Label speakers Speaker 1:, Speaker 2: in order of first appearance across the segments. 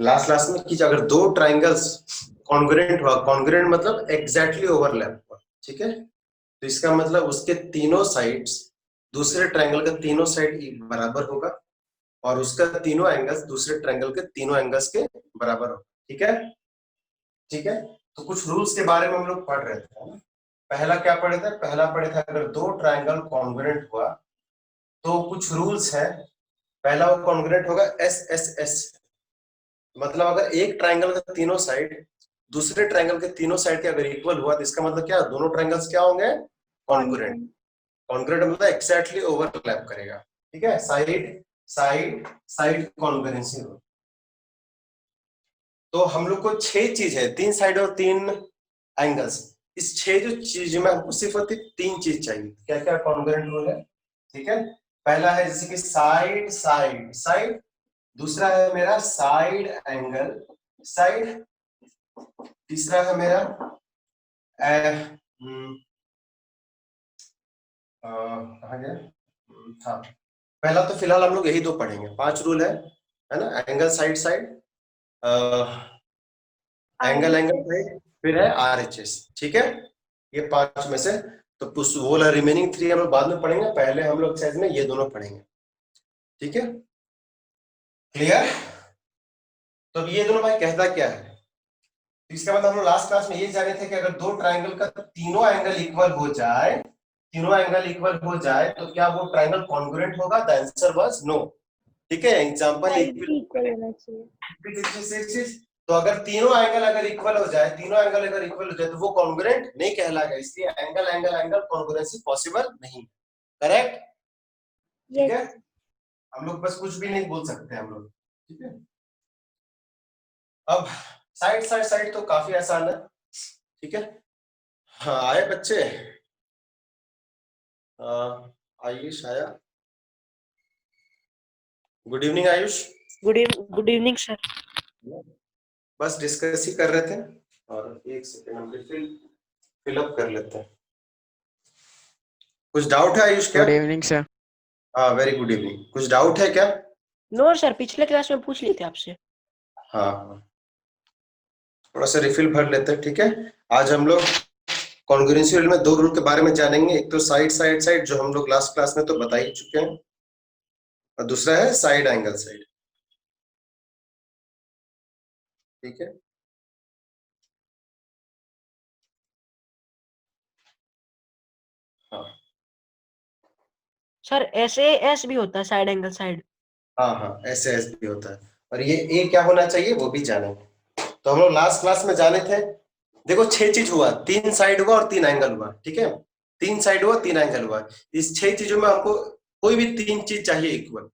Speaker 1: Last class में कि अगर दो ट्राइंगल्स कॉन्ग्रुएंट हुआ, कॉन्ग्रुएंट मतलब एग्जैक्टली ओवरलैप हुआ, ठीक है, तो इसका मतलब उसके तीनों साइड्स, दूसरे ट्राइंगल का तीनों साइड बराबर होगा और उसका तीनों एंगल्स दूसरे ट्राइंगल के तीनों एंगल्स के बराबर होगा। ठीक है, ठीक है। तो कुछ रूल्स के बारे में हम लोग पढ़ रहे थे ना। पहला क्या पढ़े थे? पहला पढ़े थे अगर दो ट्राइंगल कॉन्ग्रुएंट हुआ तो कुछ रूल्स है। पहला वो कॉन्ग्रुएंट होगा एस एस एस, मतलब अगर एक ट्राइंगल का तीनों साइड दूसरे ट्राइंगल के तीनों साइड के अगर इक्वल हुआ तो इसका मतलब क्या, दोनों ट्राइंगल्स क्या होंगे? कॉन्ग्रुएंट। कॉन्ग्रुएंट मतलब एक्जैक्टली ओवरलैप करेगा। ठीक है, साइड साइड साइड कॉन्ग्रुएंसी। तो हम लोग को 6 चीज है, 3 साइड और 3 एंगल्स। इस 6 जो चीज में हमको सिर्फ 3 चीज चाहिए। क्या क्या कॉन्ग्रुएंट रूल है? ठीक है, पहला है जैसे कि साइड साइड साइड, दूसरा है मेरा साइड एंगल साइड, तीसरा है मेरा कहाँ गया, हाँ, पहला तो फिलहाल हम लोग यही दो पढ़ेंगे। 5 रूल है ना, angle side side, angle angle side, फिर है RHS। ठीक है, ये 5 में से तो वो वाला रिमेनिंग 3 हम लोग बाद में पढ़ेंगे, पहले हम लोग एक्सरसाइज में ये दोनों पढ़ेंगे। ठीक है, क्लियर? तो ये दोनों भाई कहता क्या है? इसका मतलब हम लोग लास्ट क्लास में ये जाने थे कि अगर दो ट्राइंगल का तीनों एंगल इक्वल हो जाए, तीनों एंगल इक्वल हो जाए तो क्या वो ट्राइंगल कॉन्ग्रुएंट होगा? The answer was no. ठीक है, एग्जांपल
Speaker 2: इक्वल होना चाहिए।
Speaker 1: तो अगर तीनों एंगल अगर इक्वल हो जाए, तीनों एंगल अगर इक्वल हो जाए तो वो कॉन्ग्रुएंट नहीं कहलाएगा, इसलिए angle angle angle congruency possible नहीं। करेक्ट? ठीक है, हम लोग बस कुछ भी नहीं बोल सकते हम लोग। ठीक है, अब साइड साइड साइड तो काफी आसान है। ठीक है, हाँ आए बच्चे, आयुष आया। Good evening Ayush.
Speaker 2: Good evening sir.
Speaker 1: बस डिस्कस ही कर रहे थे और एक सेकंड हम फिल अप कर लेते हैं। कुछ डाउट है आयुष क्या?
Speaker 3: Good evening sir.
Speaker 1: हाँ वेरी गुड इवनिंग। कुछ डाउट है क्या?
Speaker 2: नो सर, पिछले क्लास में पूछ लिए थे आपसे।
Speaker 1: हाँ, थोड़ा सा रिफिल भर लेते हैं। ठीक है, आज हम लोग कॉन्ग्रुएंसी रूल में 2 रूल के बारे में जानेंगे। एक तो साइड साइड साइड जो हम लोग लास्ट क्लास में तो बता ही चुके हैं, और दूसरा है साइड एंगल साइड। ठीक है, हाँ
Speaker 2: सर SAS भी होता है, साइड एंगल साइड।
Speaker 1: हाँ हाँ, ऐसे ऐसे भी होता है। और ये ए क्या होना चाहिए वो भी जानेंगे। तो हम लोग लास्ट क्लास में जाने थे, देखो 6 चीज हुआ, 3 साइड हुआ और 3 एंगल हुआ। ठीक है, 3 साइड हुआ 3 एंगल हुआ। इस 6 चीजों में हमको कोई भी 3 चीज चाहिए इक्वल,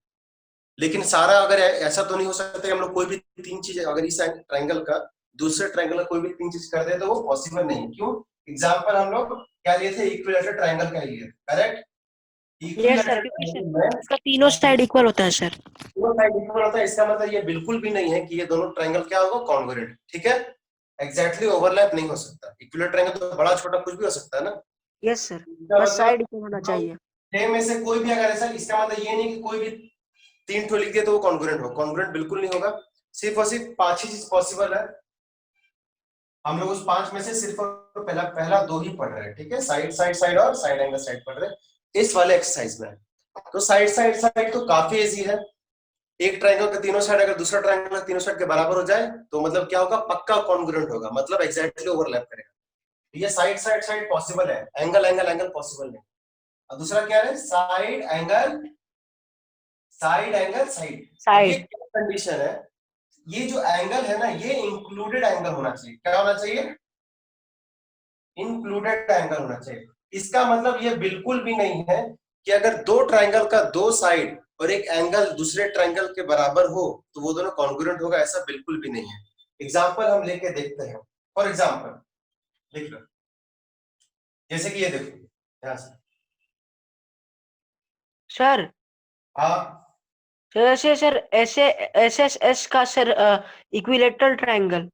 Speaker 1: लेकिन सारा अगर ऐसा तो नहीं हो सकता कि हम लोग कोई भी 3 चीज अगर इस ट्रायंगल का दूसरे ट्रायंगल का कोई भी 3 चीज कर दे तो वो पॉसिबल नहीं। क्यों? एग्जांपल हम लोग क्या लिए थे? इक्विलैटरल ट्रायंगल का लिए। करेक्ट?
Speaker 2: यस सर, क्योंकि सर इसका तीनों साइड इक्वल होता है सर।
Speaker 1: दोनों साइड इक्वल होता है, इसका मतलब ये बिल्कुल भी नहीं है कि ये दोनों ट्रायंगल क्या होगा? कॉन्ग्रुएंट। ठीक है, एग्जैक्टली ओवरलैप नहीं हो सकता। इक्विलैटरल ट्रायंगल तो बड़ा छोटा कुछ भी हो सकता है ना।
Speaker 2: यस सर,
Speaker 1: इसका
Speaker 2: बस
Speaker 1: मतलब
Speaker 2: साइड इक्वल होना चाहिए।
Speaker 1: 6 में से कोई भी अगर ऐसा, इसका मतलब ये नहीं कि कोई भी 3 ठो लिख दिया तो वो कॉन्ग्रुएंट हो। कॉन्ग्रुएंट बिल्कुल नहीं होगा। सिर्फ और सिर्फ 5 ही चीज पॉसिबल है। हम लोग उस 5 में से सिर्फ पहला पहला 2 ही पढ़ रहे हैं। ठीक है, साइड साइड साइड और साइड एंगल साइड पढ़ रहे हैं इस वाले एक्सरसाइज में। तो साइड साइड साइड तो काफी इजी है। एक ट्रायंगल का तीनों साइड अगर दूसरा ट्रायंगल का तीनों साइड के बराबर हो जाए तो मतलब क्या होगा? पक्का कॉन्ग्रुएंट होगा, मतलब एग्जैक्टली ओवरलैप करेगा। ये साइड साइड साइड पॉसिबल है, एंगल एंगल एंगल पॉसिबल नहीं। और दूसरा क्या है? Side angle side. और ये क्या कंडीशन है? ये जो एंगल है ना, ये इंक्लूडेड एंगल होना चाहिए। क्या होना चाहिए? इंक्लूडेड एंगल होना चाहिए। इसका मतलब ये बिल्कुल भी नहीं है कि अगर दो ट्रायंगल का 2 साइड और एक एंगल दूसरे ट्रायंगल के बराबर हो तो वो दोनों कॉन्ग्रुएंट होगा, ऐसा बिल्कुल भी नहीं है। एग्जांपल हम लेके देखते हैं। फॉर एग्जांपल लिख लो, जैसे कि ये देखो यहां से।
Speaker 2: सर
Speaker 1: हाँ
Speaker 2: ऐसे सर, ऐसे SSS का सर इक्विलेटरल ट्रायंगल।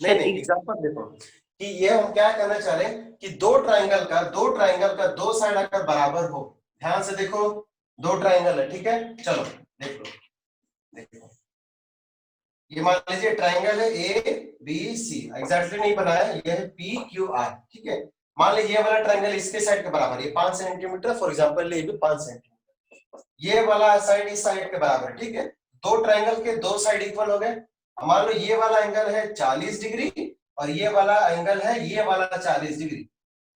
Speaker 1: नहीं नहीं, एग्जांपल देखो कि ये हम क्या कहना चाह रहे हैं कि दो ट्रायंगल का 2 साइड अगर बराबर हो। ध्यान से देखो, 2 ट्रायंगल है। ठीक है, चलो देख लो, देखो ये मान लीजिए ट्राइंगल है ए बी सी, एग्जैक्टली नहीं बना है, ये है पी क्यू आर, ठीक है। मान लीजिए ये वाला ट्राइंगल इसके साइड के बराबर, ये 5 सेंटीमीटर फॉर एग्जांपल, ये भी 5 सेंटीमीटर, ये वाला साइड इस साइड के बराबर है, ठीक है। दो ट्राइंगल के दो साइड इक्वल हो गए। मान लो ये वाला एंगल है 40 डिग्री और ये वाला एंगल है ये वाला 40 डिग्री,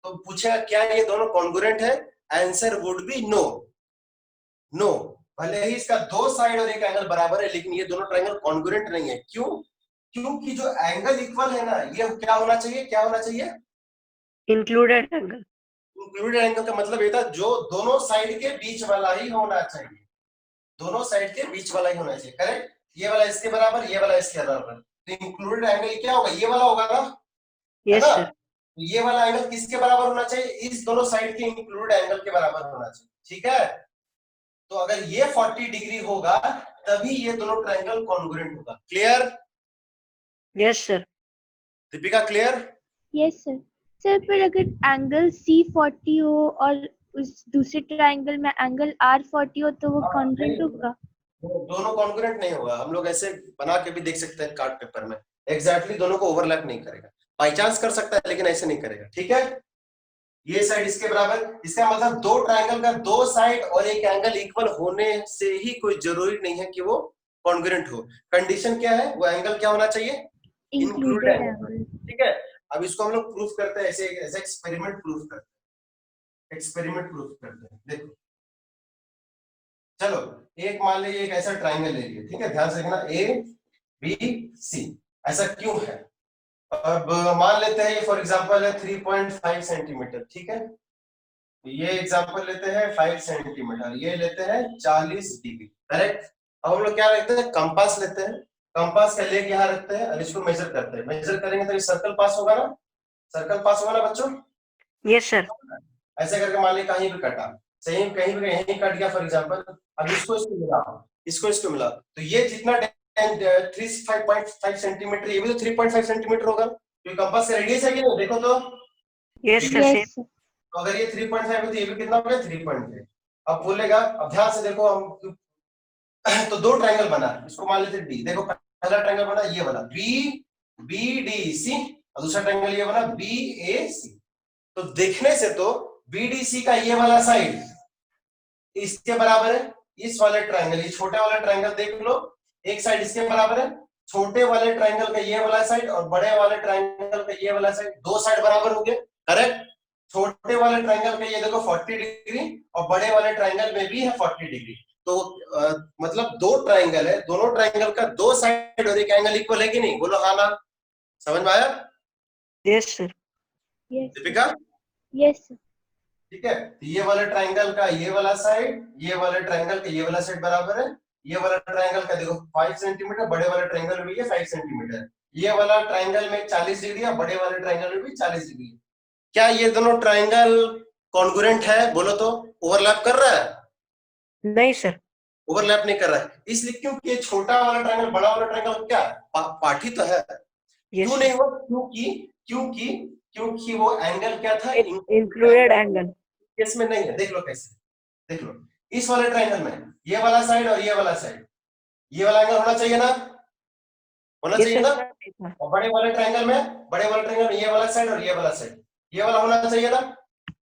Speaker 1: तो पूछेगा क्या ये दोनों कॉन्ग्रुएंट है? Answer would be no. No, भले ही इसका दो साइड और एक एंगल बराबर है लेकिन ये दोनों ट्रायंगल कॉन्ग्रुएंट नहीं है। क्यों? क्योंकि जो एंगल इक्वल है ना, ये क्या होना चाहिए, क्या होना चाहिए?
Speaker 2: Included angle.
Speaker 1: इंक्लूडेड एंगल का मतलब ये था जो दोनों साइड के बीच वाला ही होना चाहिए, दोनों साइड के बीच वाला ही होना चाहिए, करेक्ट। ये वाला इसके बराबर, ये वाला इसके बराबर, तो इंक्लूडेड एंगल क्या होगा? ये वाला होगा ना, है
Speaker 2: यस
Speaker 1: ना।
Speaker 2: सर।
Speaker 1: ये वाला एंगल किसके बराबर होना चाहिए? इस दोनों साइड के इंक्लूडेड एंगल के बराबर होना चाहिए, ठीक है। तो अगर ये 40 डिग्री होगा तभी ये दोनों ट्रायंगल कॉन्ग्रुएंट होगा। Clear?
Speaker 2: Yes sir.
Speaker 1: Deepika clear?
Speaker 3: Yes sir. Sir पर अगर एंगल C40 हो और उस दूसरे ट्रायंगल में एंगल R40 हो तो वो कॉन्ग्रुएंट होगा?
Speaker 1: दोनों कॉन्ग्रुएंट नहीं होगा। हम लोग ऐसे बना के भी देख सकते हैं कार्ड पेपर में, एग्जैक्टली दोनों को ओवरलैप नहीं करेगा, बाई चांस कर सकता है लेकिन ऐसे नहीं करेगा, ठीक है। ये साइड इसके बराबर, इसका मतलब दो ट्रायंगल का दो साइड और एक एंगल इक्वल होने से ही कोई जरूरी नहीं है कि वो कॉन्ग्रुएंट हो। कंडीशन क्या है? वो एंगल क्या होना चाहिए?
Speaker 3: Included angle.
Speaker 1: ठीक है। अब इसको हम लोग प्रूफ करते हैं, ऐसे ऐसे एक्सपेरिमेंट प्रूफ करते हैं, एक्सपेरिमेंट प्रूफ करते हैं। देखो चलो, एक मान लीजिए एक ऐसा ट्रायंगल ले लिए, ठीक है, ध्यान से देखना, ए बी सी, ऐसा क्यों है? अब मान लेते हैं ये फॉर एग्जांपल है 3.5 सेंटीमीटर, ठीक है। ये एग्जांपल लेते हैं 5 सेंटीमीटर, ये लेते हैं 40 डिग्री, करेक्ट। अब हम लोग क्या रखते हैं? कंपास लेते हैं, कंपास का लेग यहाँ रखते हैं और इसको मेजर करते हैं। मेजर करेंगे तो ये सर्कल पास होगा ना, सर्कल पास होगा ना बच्चों?
Speaker 2: Yes sir. ऐसे
Speaker 1: करके मान लीजिए कहीं भी कटा, सही कहीं भी यहीं कट गया फॉर एग्जांपल, अब इसको इसको मिला, इसको मिला, तो ये जितना 3.5 सेंटीमीटर, ये भी तो 3.5 सेंटीमीटर होगा, क्योंकि कंपास का रेडियस है कि नहीं, देखो तो।
Speaker 2: Yes sir.
Speaker 3: Yes sir.
Speaker 1: तो अगर ये 3.5 है तो ये भी कितना हो गया? 3.5। अब बोलेगा, अब ध्यान से देखो हम, तो दो ट्रायंगल बना, इसको मान लेते डी। देखो पहला ट्रायंगल बना ये वाला बी बी डी सी, और दूसरा ट्रायंगल ये बना बी ए सी। तो देखने से तो बीडीसी का ये वाला साइड इसके बराबर है, इस वाले ट्रायंगल, ये छोटे वाला ट्रायंगल देख लो, एक साइड इसके बराबर है, छोटे वाले ट्रायंगल का ये वाला साइड और बड़े वाले ट्रायंगल का ये वाला साइड, दो साइड बराबर हो गए, करेक्ट। छोटे वाले ट्रायंगल में ये देखो 40 डिग्री और बड़े वाले ट्रायंगल में भी है 40 डिग्री। तो मतलब दो ट्रायंगल है, दोनों ट्रायंगल का दो साइड और एक एंगल इक्वल है कि नहीं? बोलो हाँ ना। समझ में आया?
Speaker 2: Yes sir.
Speaker 1: Deepika?
Speaker 3: Yes sir.
Speaker 1: ठीक है, तो ये वाले ट्रायंगल का ये वाला साइड, ये वाले ट्रायंगल का ये वाला साइड बराबर है, ये वाला ट्रायंगल का देखो 5 सेंटीमीटर, बड़े वाले ट्रायंगल में ये 5 सेंटीमीटर, ये वाला ट्रायंगल में 40 डिग्री है, बड़े वाले ट्रायंगल में भी 40 डिग्री। क्या ये दोनों ट्रायंगल कॉन्ग्रुएंट है? बोलो तो। ओवरलैप कर रहा है?
Speaker 2: नहीं सर।
Speaker 1: ओवरलैप नहीं कर रहा है, इसलिए क्योंकि छोटा वाला ट्रायंगल बड़ा वाला ट्रायंगल क्या पार्टी तो है। क्यों नहीं हुआ? क्योंकि क्योंकि वो एंगल क्या था?
Speaker 2: Included angle.
Speaker 1: इसमें नहीं है। देख लो कैसे, देख लो, इस वाले ट्रायंगल में ये वाला साइड और ये वाला साइड, ये वाला एंगल होना चाहिए ना, होना चाहिए ना। और बड़े वाले ट्रायंगल में ये वाला साइड और ये वाला साइड, ये वाला होना चाहिए ना।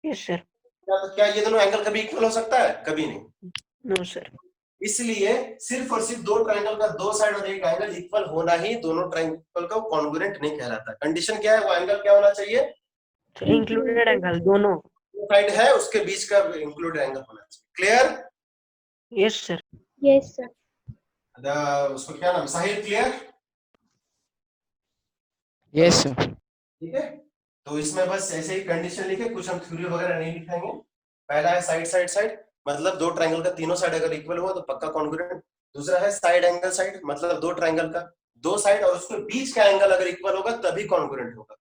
Speaker 2: Yes sir.
Speaker 1: क्या ये दोनों एंगल कभी इक्वल हो सकता है? कभी नहीं।
Speaker 2: No sir.
Speaker 1: इसलिए सिर्फ और सिर्फ दो ट्रायंगल का दो साइड और एक एंगल इक्वल होना ही दोनों ट्रायंगल को कॉन्ग्रुएंट नहीं कहलाता। कंडीशन क्या है? वो एंगल क्या होना चाहिए?
Speaker 2: इंक्लूडेड एंगल, दोनों
Speaker 1: साइड है उसके बीच का इंक्लूडेड एंगल होना चाहिए। Clear?
Speaker 2: Yes sir.
Speaker 3: Yes sir.
Speaker 1: उसको क्या नाम? साहिल, क्लियर?
Speaker 4: Yes sir.
Speaker 1: ठीक है, तो इसमें बस ऐसे ही कंडीशन लिखे, कुछ हम थ्योरी वगैरह नहीं लिखेंगे। पहला है साइड साइड साइड, मतलब दो ट्रायंगल का तीनों साइड अगर इक्वल हुआ तो पक्का कॉन्ग्रुएंट। दूसरा है साइड एंगल साइड, मतलब दो ट्रायंगल का दो साइड और उसके बीच का एंगल अगर इक्वल होगा तभी कॉन्ग्रुएंट होगा।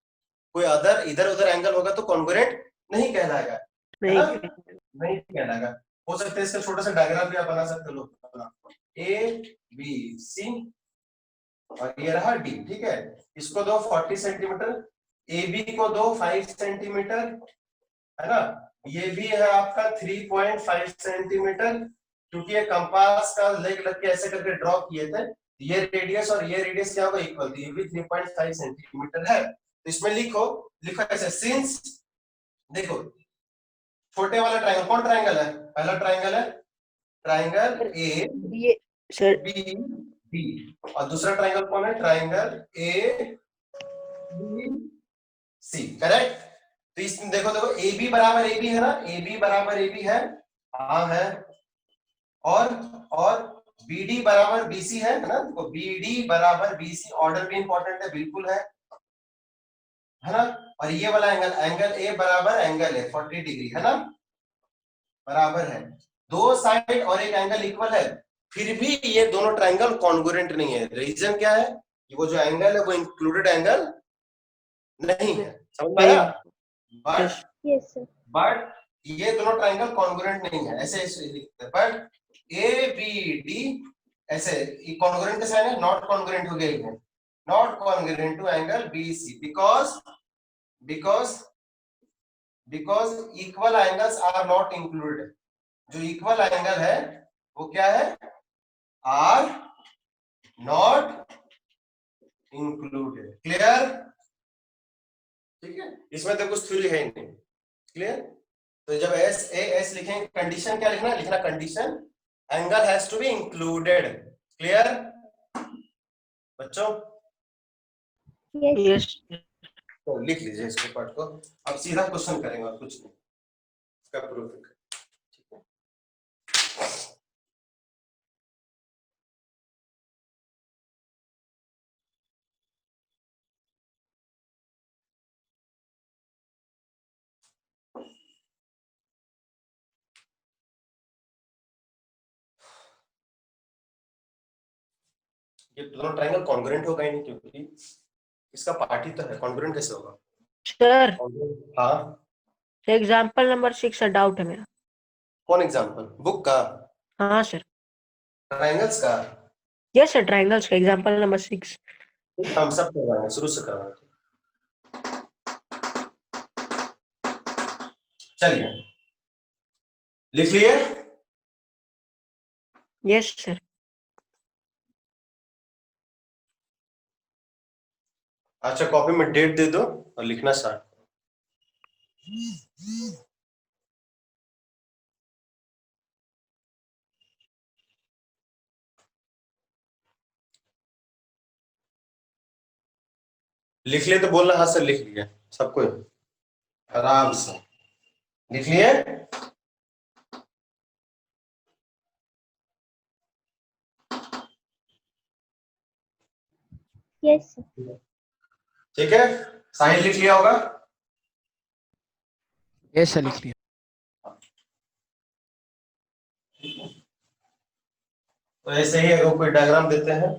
Speaker 1: कोई अदर इधर उधर एंगल होगा तो कॉन्ग्रुएंट नहीं कहलाएगा, नहीं कहलाएगा। हो सकता है इसका छोटा सा डायग्राम भी आप बना सकते हो, ए बी सी और ये रहा डी, ठीक है। इसको दो 40 सेंटीमीटर, ए बी को दो 5 सेंटीमीटर, है ना। ये भी है आपका 3.5 सेंटीमीटर, क्योंकि ये कंपास का लेग लग के ऐसे करके ड्रॉ किए थे, ये रेडियस और ये रेडियस क्या होगा इक्वल, ये भी 3.5 सेंटीमीटर है। तो इसमें लिखो ऐसे, सिंस देखो छोटे वाला ट्रायंगल, कौन ट्रायंगल है, पहला ट्रायंगल है ट्रायंगल ए
Speaker 2: ये सर
Speaker 1: बी डी, और दूसरा ट्रायंगल कौन है, triangle A B C, correct. तो इसमें देखो ए बी बराबर ए बी है ना, ए बी बराबर ए बी है, हाँ है, और बी डी बराबर बी सी है ना, देखो बी डी बराबर बी सी, ऑर्डर भी इंपॉर्टेंट है, बिल्कुल है ना। और ये वाला एंगल ए बराबर एंगल है 40 डिग्री है ना, बराबर है, दो साइड और एक एंगल इक्वल है, फिर भी ये दोनों ट्रायंगल कॉन्ग्रुएंट नहीं है। रीजन क्या है कि वो जो एंगल है वो इंक्लूडेड एंगल नहीं है, समझ में आया। बट ये दोनों ट्रायंगल कॉन्ग्रुएंट नहीं है, ऐसे लिखते हैं। बट ए बी डी ऐसे कॉन्ग्रुएंट कैसा है, नॉट कॉन्ग्रुएंट हो गया है, not congruent to angle B C, because equal angles are not included. जो इक्वल एंगल है वो क्या है, आर नॉट इंक्लूडेड, क्लियर। ठीक है, इसमें तो कुछ थ्योरी है ही नहीं, क्लियर। तो जब एस ए एस लिखेंगे, कंडीशन क्या लिखना condition angle has to be included, clear बच्चों।
Speaker 2: यस
Speaker 1: तो लिख लीजिए इसको पार्ट को, अब सीधा क्वेश्चन करेंगे और कुछ नहीं, इसका प्रूफ है। ठीक है, ये दोनों ट्रायंगल कॉन्ग्रुएंट होगा ही नहीं, क्योंकि इसका पार्ट ही तो है, कॉन्ग्रुएंट कैसे होगा
Speaker 2: सर।
Speaker 1: हाँ,
Speaker 2: एग्जांपल नंबर 6 है, डाउट है मेरा।
Speaker 1: कौन एग्जांपल, बुक का,
Speaker 2: हाँ सर,
Speaker 1: ट्रायंगल्स का।
Speaker 2: यस सर, ट्रायंगल्स का एग्जांपल नंबर 6।
Speaker 1: हम सब करवाएंगे, शुरू से करवाएंगे। चलिए लिख लिए,
Speaker 2: यस सर।
Speaker 1: अच्छा कॉपी में डेट दे दो और लिखना स्टार्ट। लिख लिए तो बोलना हाँ सर लिख लिया, सबको आराम से लिख लिए।
Speaker 3: यस
Speaker 1: ठीक है, साहिल लिख लिया होगा।
Speaker 4: यस सर, लिख लिया।
Speaker 1: तो ऐसे ही अगर कोई डायग्राम देते हैं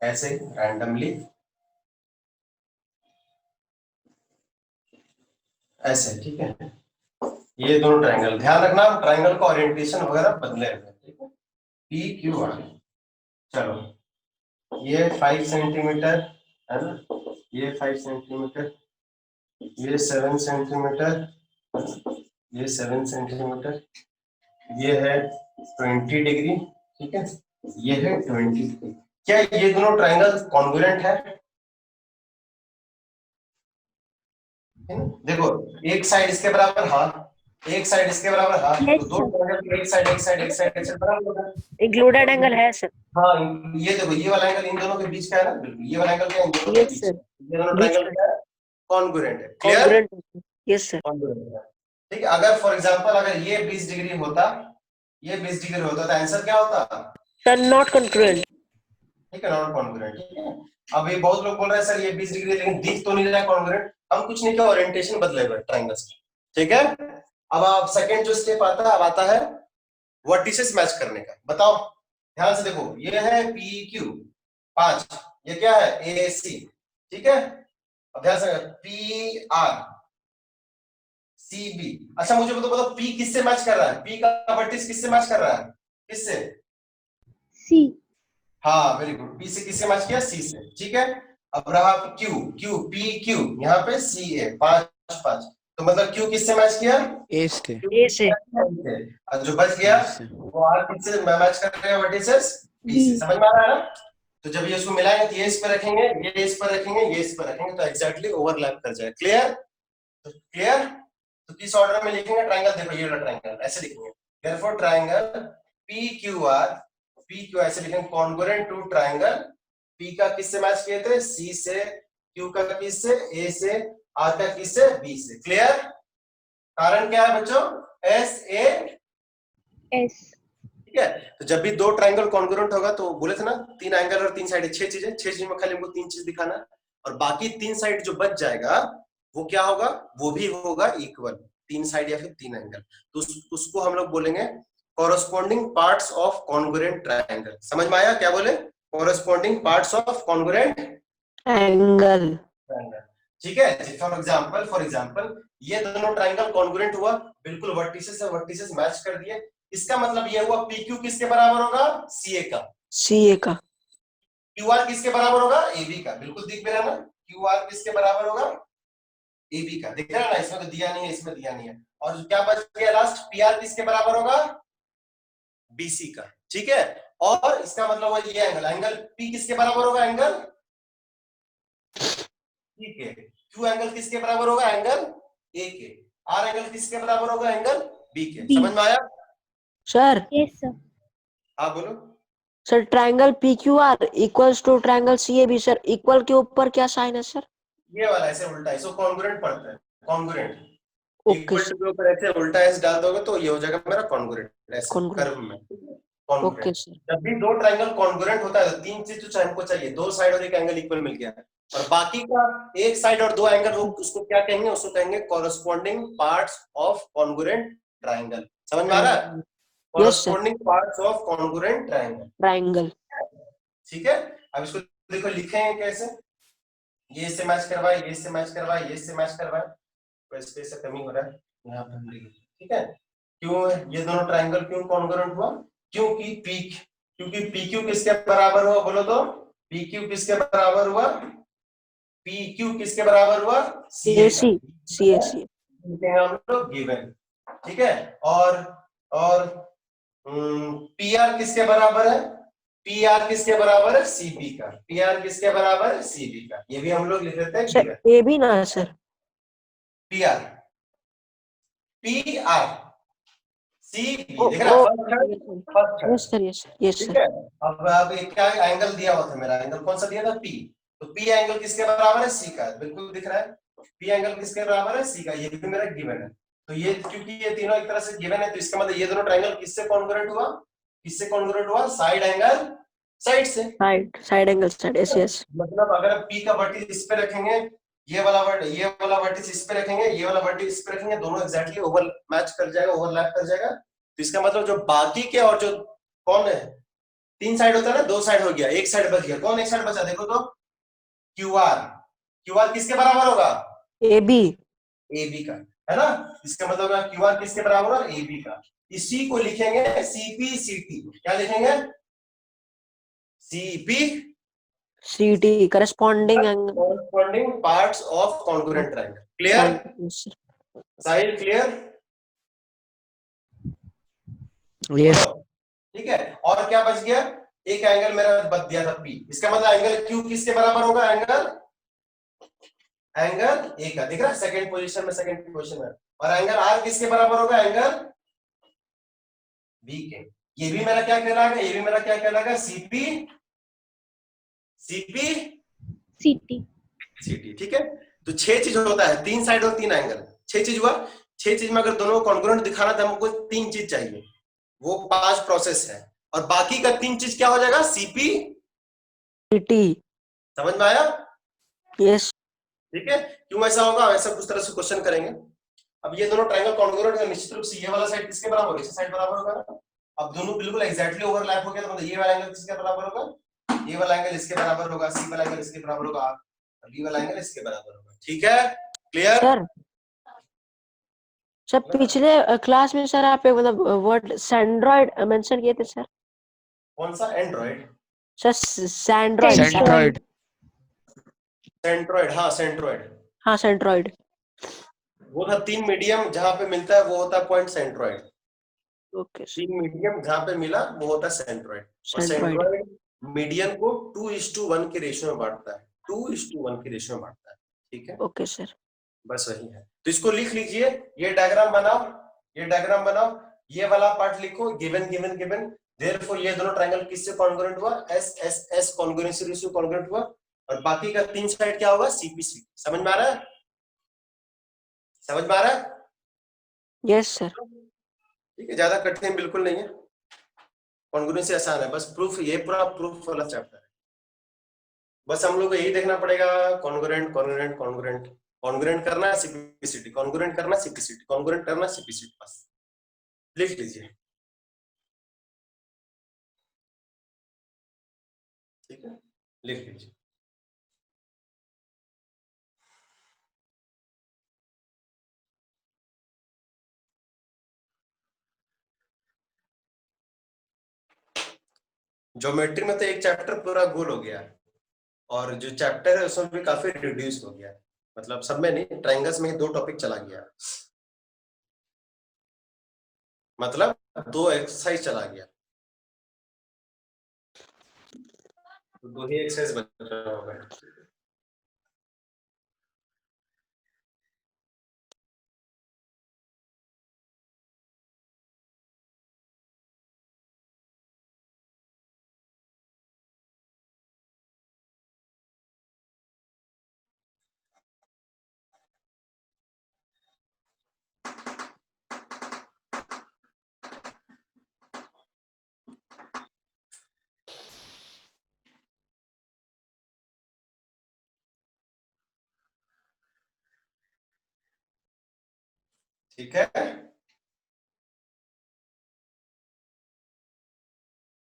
Speaker 1: ऐसे रैंडमली, ऐसे, ठीक है। ये दोनों ट्रायंगल, ध्यान रखना ट्रायंगल का ओरिएंटेशन वगैरह बदले हुए, ठीक है, पी क्यू आर। चलो ये 5 सेंटीमीटर है ना, ये 5 सेंटीमीटर, ये 7 सेंटीमीटर, ये 7 सेंटीमीटर, ये है 20 डिग्री, ठीक है, ये है 20 डिग्री। क्या ये दोनों ट्रायंगल कॉन्ग्रुएंट है? देखो एक साइड इसके बराबर हाँ, एक साइड इसके बराबर हाँ,
Speaker 3: Yes,
Speaker 1: तो दो ट्रायंगल एक साइड बराबर होगा।
Speaker 2: इंक्लूडेड एंगल है सर।
Speaker 1: हाँ ये देखो ये वाला एंगल इन दोनों के बीच का है ना, बिल्कुल ये वाला एंगल क्या है इन दोनों के
Speaker 2: यस
Speaker 1: बीच,
Speaker 2: सर,
Speaker 1: ये दोनों ट्रायंगल क्या है, कॉन्ग्रुएंट है, clear.
Speaker 2: Congruent. Yes sir.
Speaker 1: Congruent है, ठीक है। अगर फॉर एग्जांपल अगर ये 20 डिग्री होता, ये 20 डिग्री होता तो आंसर क्या होता
Speaker 2: सर नॉट कॉन्ग्रुएंट।
Speaker 1: ठीक है, नॉट कॉन्ग्रुएंट, ठीक है। अब ये बहुत लोग बोल रहे हैं सर ये 20 डिग्री लेकिन दिख तो नहीं रहा कॉन्ग्रुएंट, हम कुछ नहीं किया, ओरिएंटेशन बदले हुए ट्रायंगल्स का, ठीक है। अब आप सेकंड जो स्टेप आता है, अब आता है वर्टिसेस मैच करने का। बताओ ध्यान से देखो, ये है पी क्यू 5, ये क्या है ए सी, ठीक है। अब ध्यान से पी आर सी बी। अच्छा मुझे बताओ पी किससे मैच कर रहा है, पी का वर्टिस किससे मैच कर रहा है, किससे,
Speaker 3: सी।
Speaker 1: हाँ वेरी गुड, पी से किससे मैच किया, सी से, ठीक है। अब रहा क्यू, क्यू पी क्यू, यहाँ पे सी ए 5 5, तो मतलब क्यू किससे मैच किया,
Speaker 4: ए से।
Speaker 2: ए से।
Speaker 1: और जो बच गया वो आर किससे मैच कर रहे हैं वर्टिसेस, बी से। समझ में आ रहा है ना? तो जब ये इसको मिलाएंगे तो ये इस पर रखेंगे, ये इस पर रखेंगे, ये इस पर रखेंगे, तो एग्जैक्टली ओवरलैप कर जाए। क्लियर? तो क्लियर? तो किस ऑर्डर में लिखेंगे ट्रायंगल? देखो ये वाला ट्रायंगल ऐसे लिखेंगे, देयरफॉर ट्रायंगल पी क्यू ऐसे लिखेंगे, कॉन्ग्रुएंट टू ट्रायंगल पी का किससे मैच किए थे? सी से, क्यू का किससे? ए से, आर का किससे? बी से। क्लियर? कारण क्या है बच्चों? S A
Speaker 3: S.
Speaker 1: ठीक है। तो जब भी दो ट्रायंगल कॉन्ग्रुएंट होगा तो बोले थे ना, 3 एंगल और 3 साइड, 6 चीजें, 6 चीज में खाली हमको 3 चीज दिखाना है, और बाकी 3 साइड जो बच जाएगा वो क्या होगा? वो भी होगा इक्वल, 3 साइड या फिर 3 एंगल। तो उसको हम लोग बोलेंगे corresponding parts of congruent triangle. समझ में आया क्या बोले? Corresponding parts of congruent
Speaker 2: angle.
Speaker 1: Triangle. ठीक है। फॉर एग्जांपल ये दोनों ट्रायंगल कॉन्ग्रुएंट हुआ, बिल्कुल वर्टिसेस से वर्टिसेस मैच कर दिए, इसका मतलब ये हुआ पीक्यू किसके बराबर होगा? सीए का।
Speaker 2: सीए का।
Speaker 1: क्यूआर किसके बराबर होगा? एबी का। बिल्कुल दिख भी रहा है ना, क्यूआर किसके बराबर होगा? एबी का। दिख रहा है ना? इसमें तो दिया नहीं है, इसमें दिया नहीं है। और क्या बच गया लास्ट? पीआर किसके बराबर होगा? बीसी का। ठीक है। और इसका मतलब है ये एंगल पी किसके बराबर होगा? एंगल ठीक है। क्यू एंगल किसके बराबर होगा? एंगल ए के। आर एंगल किसके बराबर होगा? एंगल बी के।
Speaker 3: B।
Speaker 1: समझ में आया?
Speaker 2: Sir
Speaker 3: yes sir.
Speaker 1: हाँ बोलो।
Speaker 2: Sir triangle P Q R equals to triangle C A B. Sir equal के ऊपर क्या साइन है सर?
Speaker 1: ये वाला ऐसे उल्टा, इसको कॉन्ग्रुएंट पढ़ते हैं, congruent.
Speaker 2: Okay
Speaker 1: equal to
Speaker 2: sir.
Speaker 1: के ऊपर ऐसे उल्टा एस डाल दोगे तो ये हो जाएगा मेरा कॉन्ग्रुएंट, ऐसे
Speaker 2: कॉन्ग्रुएंट।
Speaker 1: कर्व में
Speaker 2: ओके
Speaker 1: कॉन्ग्रुएंट।
Speaker 2: सर।
Speaker 1: जब भी दो ट्रायंगल कॉन्ग्रुएंट होता है तो 3 चीज तो हमको चाहिए, 2 साइड और 1 एंगल इक्वल मिल गया, और बाकी का 1 साइड और 2 एंगल, उसको क्या कहेंगे? उसको कहेंगे corresponding parts of congruent triangle. समझ में आ रहा है?
Speaker 2: Yes sir.
Speaker 1: Corresponding parts of congruent triangle.
Speaker 2: Triangle.
Speaker 1: ठीक है। अब इसको देखो लिखेंगे कैसे? ये इससे मैच करवाए, ये इससे मैच करवाए, ये इससे मैच करवाए, तो स्पेस से कमी हो रहा है, यहाँ पे हम लिखेंगे। ठीक है। क्यों ये दोनों ट्रायंगल क्यों कॉन्ग्रुएंट हुआ? क्योंकि पी क्यू किसके बराबर हुआ? बोलो तो। पी क्यू किसके बराबर हुआ? पी क्यू किसके बराबर हुआ? सीए का।
Speaker 2: सी ए सी।
Speaker 1: हम लोग गिवन। ठीक है। और पी आर किसके बराबर है? पी आर किसके बराबर है? सीबी का। पी आर किसके बराबर है? सीबी का। ये भी हम लोग लिख देते हैं
Speaker 2: सर
Speaker 1: गिवन।
Speaker 2: ए बी ना है sir?
Speaker 1: P R, P R, C B.
Speaker 2: ओ
Speaker 1: देख रहा
Speaker 2: ओ
Speaker 1: फर्स्ट है।
Speaker 2: यस सर यस यस
Speaker 1: ठीक
Speaker 2: सर।
Speaker 1: है। अब एक क्या एंगल दिया हुआ था, मेरा एंगल कौन सा दिया था? पी। तो पी एंगल किसके बराबर है? सी का। बिल्कुल दिख रहा है। पी एंगल किसके बराबर है? सी का। ये भी मेरा गिवन है। तो ये क्योंकि ये तीनों एक तरह से गिवन है, तो इसका मतलब ये दोनों ट्रायंगल किससे कॉन्ग्रुएंट हुआ? किससे कॉन्ग्रुएंट हुआ? साइड एंगल साइड से।
Speaker 2: Side angle side. Yes yes.
Speaker 1: मतलब अगर पी का वर्टिस इस पे रखेंगे, ये वाला वर्टिस इस पे रखेंगे, ये वाला वर्टिस इस पे रखेंगे, दोनों एग्जैक्टली ओवर मैच कर जाएगा, ओवरलैप कर जाएगा। तो इसका मतलब जो बाकी के और जो कौन है, 3 साइड होता है ना, 2 साइड हो गया, 1 साइड बच गया। कौन 1 साइड बचा? देखो तो क्यू आर। क्यू आर किसके बराबर होगा?
Speaker 2: A B.
Speaker 1: ए बी का। है ना? इसका मतलब क्यू आर किसके बराबर होगा? ए बी का। इसी को लिखेंगे सीपी सीटी। क्या लिखेंगे? CP
Speaker 2: C T corresponding angle.
Speaker 1: corresponding parts of congruent triangle. Clear? Sahil clear?
Speaker 2: Yes.
Speaker 1: ठीक है। और क्या बच गया? एक एंगल मेरा बच दिया था पी। इसका मतलब एंगल क्यू किसके बराबर होगा? एंगल ए का। दिख रहा है? सेकंड पोजीशन में। और एंगल आर किसके बराबर होगा? एंगल बी के। ये भी मेरा क्या कहलाएगा? सीपी
Speaker 3: सीटी।
Speaker 1: सीटी। ठीक है। तो 6 चीज होता है, 3 साइड और 3 एंगल। 6 चीज हुआ। 6 चीज में अगर दोनों कॉन्ग्रुएंट दिखाना था हमको 3 चीज चाहिए, वो 5 प्रोसेस है, और बाकी का 3 चीज क्या हो जाएगा? CP
Speaker 2: T.
Speaker 1: समझ में आया?
Speaker 2: यस।
Speaker 1: ठीक है। क्यों ऐसा होगा? ऐसा कुछ तरह से क्वेश्चन करेंगे। अब ये दोनों ट्रायंगल कॉन्ग्रुएंट है, निश्चित रूप से ये वाला साइड किसके बराबर होगा? इस साइड बराबर होगा। अब दोनों बिल्कुल एग्जैक्टली ओवरलैप हो गया, तो मतलब ये वाला एंगल किसके बराबर होगा? ये वाला एंगल इसके बराबर होगा, सी वाला एंगल इसके बराबर होगा, बी वाला एंगल इसके बराबर होगा। ठीक है। क्लियर?
Speaker 2: सर सर पिछले क्लास में सर आप मतलब वर्ड सैंड्रॉइड मेंशन किए थे सर।
Speaker 1: कौन सा? एंड्रॉइड?
Speaker 2: सर सैंड्रॉइड।
Speaker 3: सेंट्रॉइड।
Speaker 1: सेंट्रॉइड। हाँ सेंट्रॉइड।
Speaker 2: हाँ सेंट्रॉइड।
Speaker 1: वो था 3 मीडियम जहां पे मिलता है, वो होता है पॉइंट सेंट्रॉइड।
Speaker 2: Okay sir.
Speaker 1: तीन मीडियम जहाँ पे मिला वो होता है सेंट्रोइड, और
Speaker 2: सेंट्रोइड।
Speaker 1: सेंट्रोइड मीडियन को 2:1 के रेशियो में बांटता है, 2:1 के रेशियो में बांटता है, ठीक है।
Speaker 2: Okay sir.
Speaker 1: बस वही है, तो इसको लिख लीजिए, ये डायग्राम बनाओ, ये डायग्राम बनाओ, ये वाला पार्ट लिखो, गिवन गिवन गिवन, देयरफॉर ये दोनों ट्रायंगल किससे कॉन्ग्रुएंट हुआ, S S S congruency ratio congruent हुआ, और बाकी का तीन साइड क्या होगा, सीपीसी। समझ में आ रहा है, समझ में आ रहा है?
Speaker 2: Yes sir.
Speaker 1: ठीक है, ज्यादा कठिन बिल्कुल नहीं है, कॉन्ग्रुएंसी आसान है, बस प्रूफ, ये पूरा प्रूफ वाला चैप्टर है। बस हम लोग को यही देखना पड़ेगा, कॉन्ग्रुएंट कॉन्ग्रुएंट कॉन्ग्रुएंट, कॉन्ग्रुएंट करना सीपीसीटी, कॉन्ग्रुएंट करना सीपीसीटी, कॉन्ग्रुएंट करना सीपीसीटी, बस लिख लीजिए, ठीक है, लिख लीजिए। ज्योमेट्री में तो एक चैप्टर पूरा गोल हो गया, और जो चैप्टर है उसमें भी काफी रिड्यूस हो गया, मतलब सब में नहीं, ट्रायंगल्स में ही 2 टॉपिक चला गया, मतलब 2 एक्सरसाइज चला गया, तो 2 ही एक्सरसाइज बच रहा होगा। ठीक है,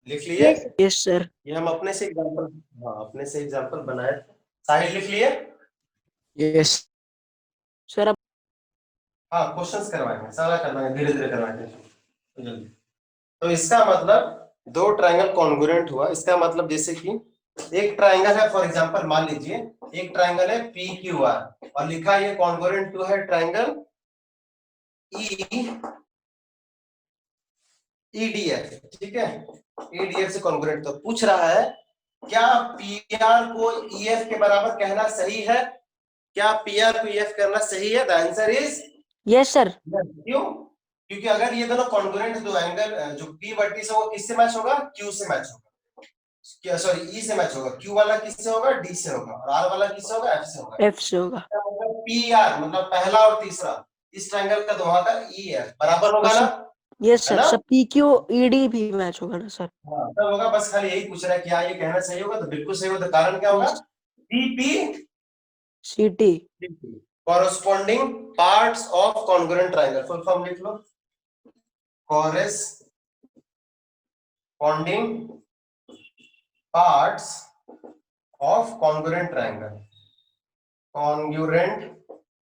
Speaker 1: लिख लिए?
Speaker 2: Yes sir.
Speaker 1: ये हम अपने से एग्जांपल, हाँ अपने से एग्जांपल बनाए थे, साहिल लिख लिए?
Speaker 2: Yes sir. अब
Speaker 1: हाँ, क्वेश्चंस करवाएंगे, सारा करवाएंगे, धीरे धीरे करवाएंगे जल्दी। तो इसका मतलब 2 ट्रायंगल कॉन्ग्रुएंट हुआ, इसका मतलब जैसे कि एक ट्रायंगल है, फॉर एग्जांपल मान लीजिए एक ट्रायंगल है PQR, और लिखा ये कॉन्ग्रुएंट टू है ट्रायंगल EDF, ठीक है, EDF से कॉन्ग्रुएंट। तो पूछ रहा है क्या PR को EF के बराबर कहना सही है, क्या PR को EF करना सही है? The answer is
Speaker 2: yes sir.
Speaker 1: क्यों? क्योंकि अगर ये दोनों कॉन्ग्रुएंट, दो एंगल, जो P वर्टिस है वो किससे मैच होगा, Q से मैच होगा, क्या सॉरी E से मैच होगा, Q वाला किससे होगा, D से होगा, और R वाला किससे होगा, F से होगा।
Speaker 2: एफ से होगा।
Speaker 1: PR मतलब पहला और तीसरा, इस ट्रायंगल का दोनों का EF बराबर होगा ना?
Speaker 2: यस
Speaker 1: है
Speaker 2: सर।
Speaker 1: ना?
Speaker 2: सब PQ ED भी मैच होगा ना सर?
Speaker 1: हाँ तब होगा, बस खाली यही पूछ रहा है क्या ये कहना सही होगा, तो बिल्कुल सही होगा, तो कारण क्या होगा, PP
Speaker 2: CT।
Speaker 1: corresponding parts of congruent triangle, full form लिख लो, corresponding parts of congruent triangle, congruent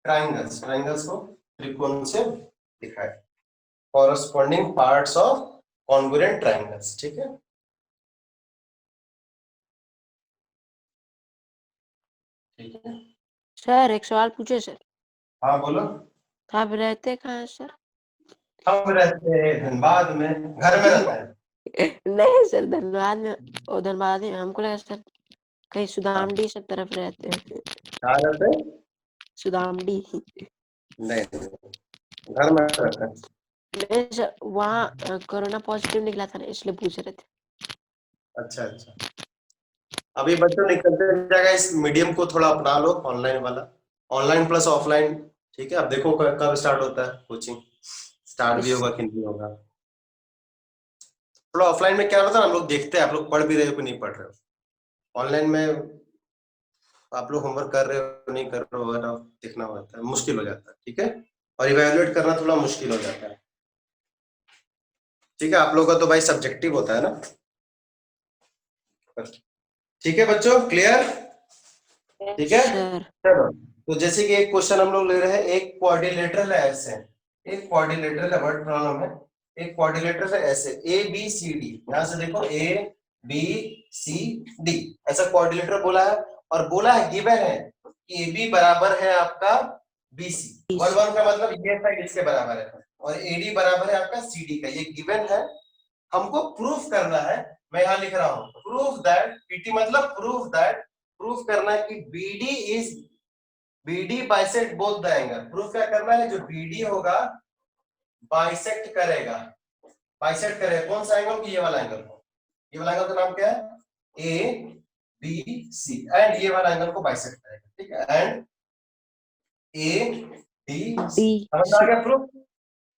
Speaker 1: triangles, triangles को त्रिकोण से दिखाए, corresponding parts of congruent triangles, ठीक है। ठीक है,
Speaker 2: सर एक सवाल पूछे सर?
Speaker 1: हाँ बोलो।
Speaker 2: आप रहते कहाँ हैं सर?
Speaker 1: हम रहते हैं धनबाद में, घर में रहते हैं।
Speaker 2: नहीं सर, धनबाद में, ओ धनबाद में हमको लगा सर कहीं सुदामडी सब तरफ रहते हैं।
Speaker 1: कहाँ रहते हैं?
Speaker 2: सुदामडी।
Speaker 1: नहीं, घर में रहते हैं।
Speaker 2: नहीं सर, वहाँ कोरोना पॉजिटिव निकला था ना, इसलिए पूछ रहे थे।
Speaker 1: अच्छा अच्छा, अभी बच्चों निकलते जाएगा, इस मीडियम को थोड़ा अपना लो, ऑनलाइन वाला, ऑनलाइन प्लस ऑफलाइन, ठीक है। अब देखो कब स्टार्ट होता है कोचिंग, स्टार्ट भी होगा कि नहीं होगा। थोड़ा ऑफलाइन में क्या होता है, हम लोग देखते हैं आप लोग पढ़ भी रहे हो कि नहीं पढ़ रहे हो, ऑनलाइन में आप लोग होमवर्क कर रहे हो नहीं कर रहे हो, ना देखना होता है, मुश्किल हो जाता है, ठीक है, और इवेल्युएट करना थोड़ा मुश्किल हो जाता है, ठीक है। आप लोग का तो भाई सब्जेक्टिव होता है ना, ठीक है बच्चों, क्लियर? ठीक है, चलो। तो जैसे कि एक क्वेश्चन हम लोग ले रहे हैं, एक क्वाड्रिलेटरल है ऐसे, एक क्वाड्रिलेटरल है, वर्ड प्रॉब्लम है, एक क्वाड्रिलेटरल है ऐसे ABCD, यहां से देखो ABCD ऐसा क्वाड्रिलेटरल बोला है, और बोला है गिवन है कि AB बराबर है आपका BC, 1 1 का मतलब ये साइड इसके बराबर है, और AD बराबर है आपका CD का, ये गिवन है, हमको प्रूफ करना है। मैं यहाँ लिख रहा हूँ प्रूफ दैट, PT मतलब प्रूफ दैट, प्रूफ करना है कि BD bisect both the angle. Proof क्या करना है, जो BD होगा बाइसेक्ट करेगा, बाइसेक्ट करेगा कौन सा एंगल को, ये वाला एंगल को। ये वाला एंगल का नाम क्या है, ABC, एंड ये वाला एंगल को बाइसेक्ट करेगा, ठीक है, एंड ADC। समझ आ गया प्रूफ?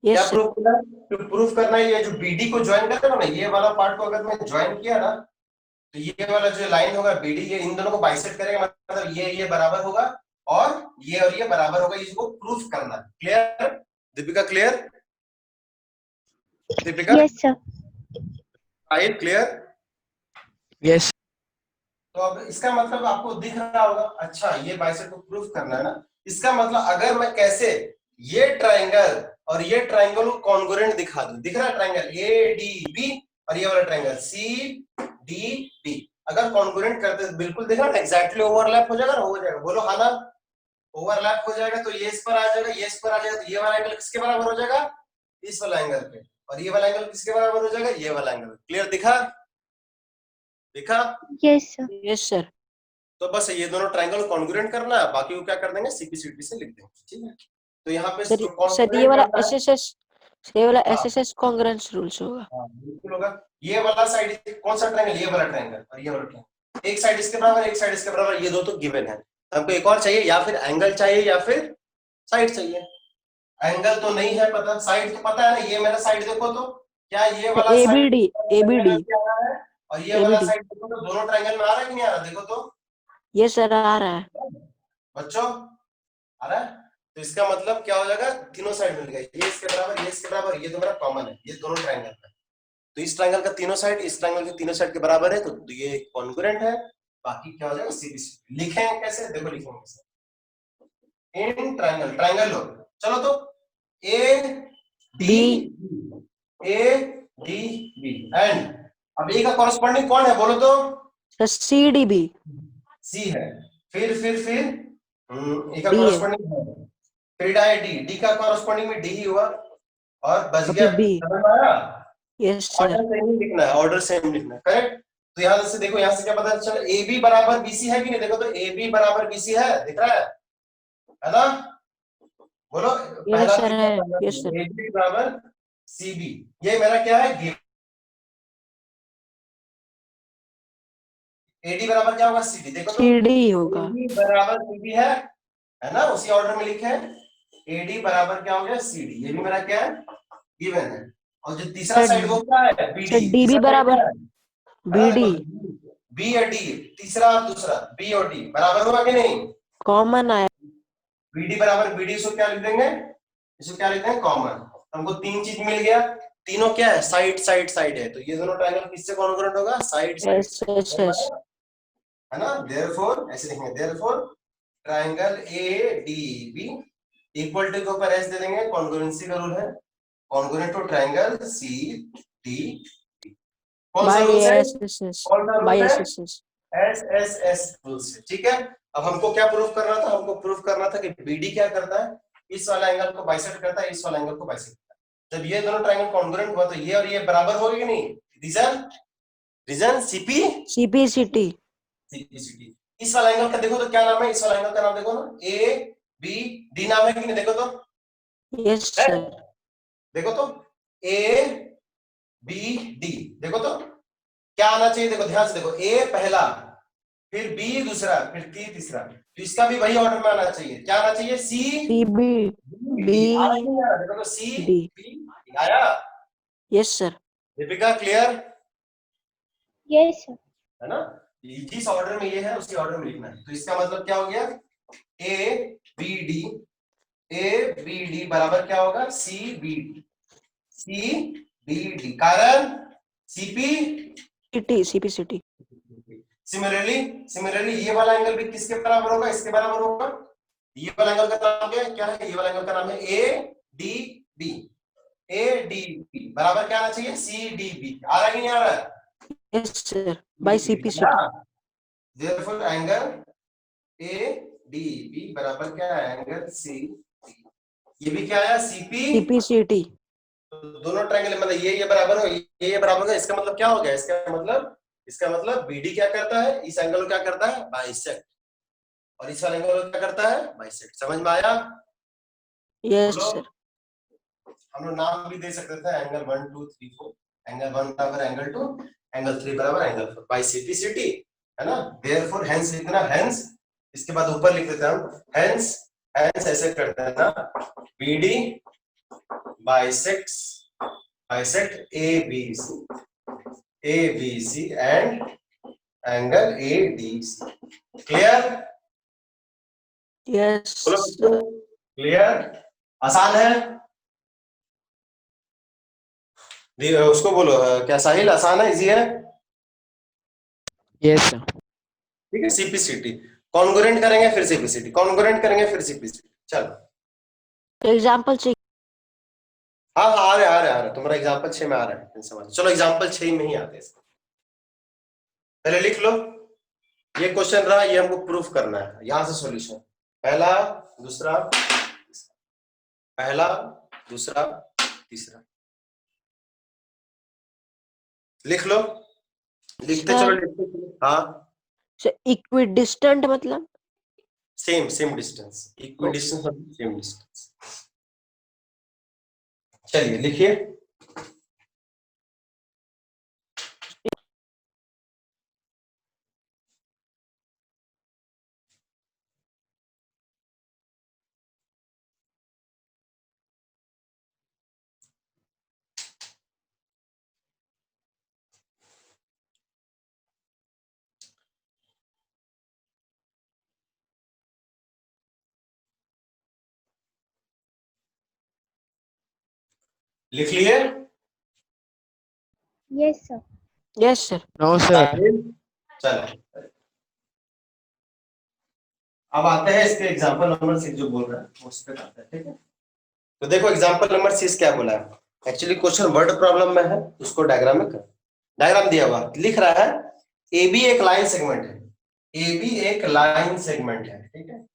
Speaker 1: क्या
Speaker 2: यस सर।
Speaker 1: प्रूफ करना है? तो प्रूफ करना है ये जो BD को ज्वाइन करेगा ना, ये वाला पार्ट को अगर मैं ज्वाइन किया ना, तो ये वाला जो लाइन होगा BD, ये इन दोनों को बाइसेक्ट करेगा, मतलब ये बराबर होगा और ये बराबर होगा, इसको प्रूफ करना है। Clear Deepika? Clear Deepika?
Speaker 3: Yes, sir.
Speaker 1: I clear?
Speaker 4: Yes
Speaker 1: तो अब इसका मतलब आपको दिख रहा होगा, अच्छा ये बाइसेक्ट को प्रूफ करना है ना, इसका मतलब अगर मैं कैसे ये ट्राइंगल और ये ट्राइंगल को कॉन्ग्रुएंट दिखा दूं, दिख रहा है ट्राइंगल ADB और ये वाला ट्राइंगल CDB, अगर कॉन्ग्रुएंट करते तो बिल्कुल देखा ना, एग्जैक्टली ओवरलैप हो जाएगा ना, हो जाएगा, बोलो हाँ ना, ओवरलैप हो जाएगा, तो ये इस पर आ जाएगा, ये इस पर आ जाएगा, तो ये वाला एंगल किसके बराबर हो जाएगा, इस वाला एंगल पे, और ये वाला एंगल किसके बराबर हो जाएगा, ये वाला एंगल। क्लियर दिखा? दिखा?
Speaker 3: Yes, sir.
Speaker 2: Yes sir.
Speaker 1: तो बस ये दोनों ट्राइंगल कॉन्ग्रुएंट करना है, बाकी को क्या कर देंगे CP/CD से लिख देंगे, ठीक है। तो यहाँ पे
Speaker 2: सर
Speaker 1: जो
Speaker 2: सर ये वाला
Speaker 1: congruent करना है,
Speaker 2: एसएसएस, ये वाला
Speaker 1: हाँ।
Speaker 2: एसएसएस कॉन्ग्रुएंस रूल्स होगा।
Speaker 1: हाँ, बिल्कुल होगा। ये वाला साइड कौन सा ट्रायंगल, ये वाला ट्रायंगल और ये वाला ट्रायंगल, एक साइड इसके बराबर, एक साइड इसके बराबर, ये दो तो गिवन है। हमको एक और चाहिए, या फिर एंगल चाहिए या फिर साइड चाहिए। एंगल तो नहीं है पता, साइड तो पता है ना, ये मेरा साइड देखो तो क्या ये वाला साइड
Speaker 2: ABD
Speaker 1: और ये वाला
Speaker 2: ABD।
Speaker 1: साइड देखो तो दोनों ट्रायंगल में आ रहा है कि नहीं आ रहा, देखो तो
Speaker 2: यस सर आ रहा है।
Speaker 1: बच्चों, आ रहा है। तो इसका मतलब क्या हो जाएगा, तीनों साइड मिल गए, ये इसके बराबर, ये इसके बराबर, ये तो मेरा कॉमन है, ये दोनों ट्रायंगल है। तो इस ट्रायंगल का तीनों साइड इस ट्रायंगल के तीनों साइड के बराबर है, तो ये कॉन्ग्रुएंट है। बाकी क्या हो जाएगा, CP/CD। लिखें कैसे, देखो लिखेंगे कैसे, इन ट्रायंगल, ट्रायंगल लो, चलो तो ADB एंड अब ए का कॉरेस्पॉन्डिंग कौन है बोलो तो,
Speaker 2: सर CDB।
Speaker 1: C है, फिर ए का
Speaker 2: D है।
Speaker 1: कॉरेस्पॉन्डिंग है, फिर D का कॉरेस्पॉन्डिंग में D ही हुआ और बच
Speaker 2: और
Speaker 1: गया,
Speaker 2: फिर B।
Speaker 1: समझ में आया?
Speaker 2: Yes sir.
Speaker 1: ऑर्डर सेम ही लिखना है, ऑर्डर सेम लिखना है, करेक्ट। तो यहाँ से देखो, यहाँ से क्या पता चला, AB बराबर BC है कि नहीं, देखो तो AB बराबर BC है, दिख रहा है ना, बोलो
Speaker 2: यस सर है। Yes sir.
Speaker 1: AB बराबर CB, ये मेरा क्या है, AD बराबर क्या होगा, CD, देखो तो
Speaker 2: CD होगा।
Speaker 1: AD बराबर CB है ना, उसी ऑर्डर में लिखे हैं। AD बराबर क्या हो गया, CD, ये भी मेरा क्या है, गिवन है। और जो तीसरा
Speaker 2: सर,
Speaker 1: साइड वो क्या है, BD,
Speaker 2: सर DB बराबर BD
Speaker 1: B और D, तीसरा और दूसरा B और D बराबर हुआ कि नहीं,
Speaker 2: कॉमन आया।
Speaker 1: BD बराबर BD, इसको क्या लिख देंगे, इसको क्या लिख देंगे, कॉमन। हमको तीन चीज मिल गया, तीनों क्या है, साइड साइड साइड है, तो ये दोनों ट्रायंगल किससे कॉन्ग्रुएंट होगा, साइड साइड,
Speaker 2: SSS।
Speaker 1: है ना। देयरफॉर ऐसे लिखेंगे, therefore triangle ADB equal to के ऊपर S दे देंगे, कॉन्ग्रुएंसी का रूल है, कॉन्ग्रुएंट टू ट्रायंगल CDB। कौन सा रूल है,
Speaker 2: SSS
Speaker 1: कौन सा
Speaker 2: बाय
Speaker 1: रूल है,
Speaker 2: SSS।
Speaker 1: SSS रूल से, ठीक है। अब हमको क्या प्रूफ करना था, हमको प्रूफ करना था कि BD क्या करता है, इस वाला एंगल को बाइसेक्ट करता है, इस वाला एंगल को बाइसेक्ट करता है। जब ये दोनों ट्रायंगल कॉन्ग्रुएंट हुआ तो ये और ये बराबर हो गए कि नहीं, रीजन CP/CD। इस वाला एंगल का देखो तो क्या नाम है, इस वाला एंगल का नाम देखो ना, ABD नाम है कि नहीं, देखो तो,
Speaker 2: यस सर।
Speaker 1: देखो तो ABD, देखो तो क्या आना चाहिए, देखो ध्यान से देखो, A पहला, फिर B दूसरा, फिर T तीसरा, तो इसका भी वही ऑर्डर में आना चाहिए, क्या आना चाहिए, CBD, आ रहा है कि नहीं आ रहा, देखो तो CBD आया।
Speaker 2: Yes sir.
Speaker 1: Deepika clear
Speaker 3: Yes, sir.
Speaker 1: है ना, जिस ऑर्डर में ये है उसी ऑर्डर में लिखना है। तो इसका मतलब क्या हो गया, ABD बराबर क्या होगा, CBD कारण
Speaker 2: CP/CD।
Speaker 1: सिमिलरली ये वाला एंगल भी किसके बराबर होगा, इसके बराबर होगा। ये वाला एंगल का नाम क्या है, ये वाला एंगल का नाम है ADB बराबर क्या आना चाहिए, CDB, आ रहा है कि नहीं आ रहा है,
Speaker 2: yes sir by CP/CD।
Speaker 1: Therefore angle ADB बराबर क्या है, एंगल CDB। ये भी क्या आया सीपी,
Speaker 2: CPCT.
Speaker 1: दोनों ट्रायंगल मतलब ये बराबर हो, ये बराबर होगा, इसका मतलब क्या हो गया, इसका मतलब बीडी क्या करता है, इस एंगल को क्या करता है, बाइसेक्ट, और इस वाले एंगल को क्या करता है, बाइसेक्ट। समझ में आया?
Speaker 2: Yes
Speaker 1: बोलो।
Speaker 2: sir.
Speaker 1: हम लोग नाम भी दे सकते थे, एंगल 1 2 3 4, एंगल 1 बराबर एंगल 2, एंगल 3 बराबर एंगल 4 बाय सीपीसीटी, है ना। देयरफॉर हेंस लिखना, हेंस, इसके बाद ऊपर लिख देते हैं हम, हेंस, हेंस ऐसे करते हैं ना, BD bisect ABC and angle ADC। Clear?
Speaker 2: Yes
Speaker 1: बोलो
Speaker 2: sir.
Speaker 1: बच्चों, क्लियर? आसान है? उसको बोलो, क्या साहिल, आसान है, इजी है?
Speaker 4: Yes sir.
Speaker 1: ठीक है, सीपीसीटी कॉन्ग्रुएंट करेंगे, फिर सीपीसीटी कॉन्ग्रुएंट करेंगे, फिर सीपीसीटी। चलो
Speaker 2: एग्जाम्पल चाहिए।
Speaker 1: हाँ हाँ, आ रहे तुम्हारा एग्जांपल 6 में आ रहा है, समझ। चलो एग्जांपल 6 में ही आते हैं, पहले लिख लो। ये क्वेश्चन रहा, ये हमको प्रूफ करना है, यहां से सॉल्यूशन, पहला दूसरा तीसरा। लिख लो, लिखते चलो, लिखते चलो। हाँ,
Speaker 2: इक्विडिस्टेंट मतलब
Speaker 1: सेम डिस्टेंस, इक्विडिस्टेंस और सेम डिस्टेंस। चलिए लिखिए। लिख लिए?
Speaker 3: Yes, sir.
Speaker 2: Yes sir.
Speaker 4: No sir.
Speaker 1: चलो अब आते हैं इसके एग्जांपल नंबर 6 जो बोल रहा है उस पे आते हैं, ठीक है। तो देखो एग्जांपल नंबर 6 क्या बोला है, एक्चुअली क्वेश्चन वर्ड प्रॉब्लम में है, उसको डायग्राम में कर, डायग्राम दिया हुआ लिख रहा है, AB एक लाइन सेगमेंट है, AB एक लाइन सेगमेंट है, ठीक है।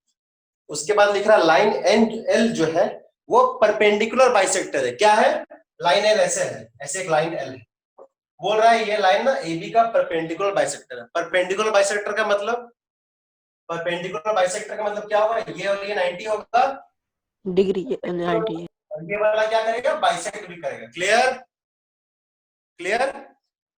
Speaker 1: उसके बाद लिख रहा है लाइन NL जो है वो परपेंडिकुलर बाइसेक्टर है। क्या है? लाइन L ऐसे है, ऐसे एक लाइन L है, बोल रहा है ये लाइन ना AB का परपेंडिकुलर बाइसेक्टर है। परपेंडिकुलर बाइसेक्टर का मतलब, परपेंडिकुलर बाइसेक्टर का मतलब क्या होगा, ये और ये 90 होगा,
Speaker 2: डिग्री 90।
Speaker 1: और ये वाला क्या करेगा, बाइसेक्ट भी करेगा। क्लियर?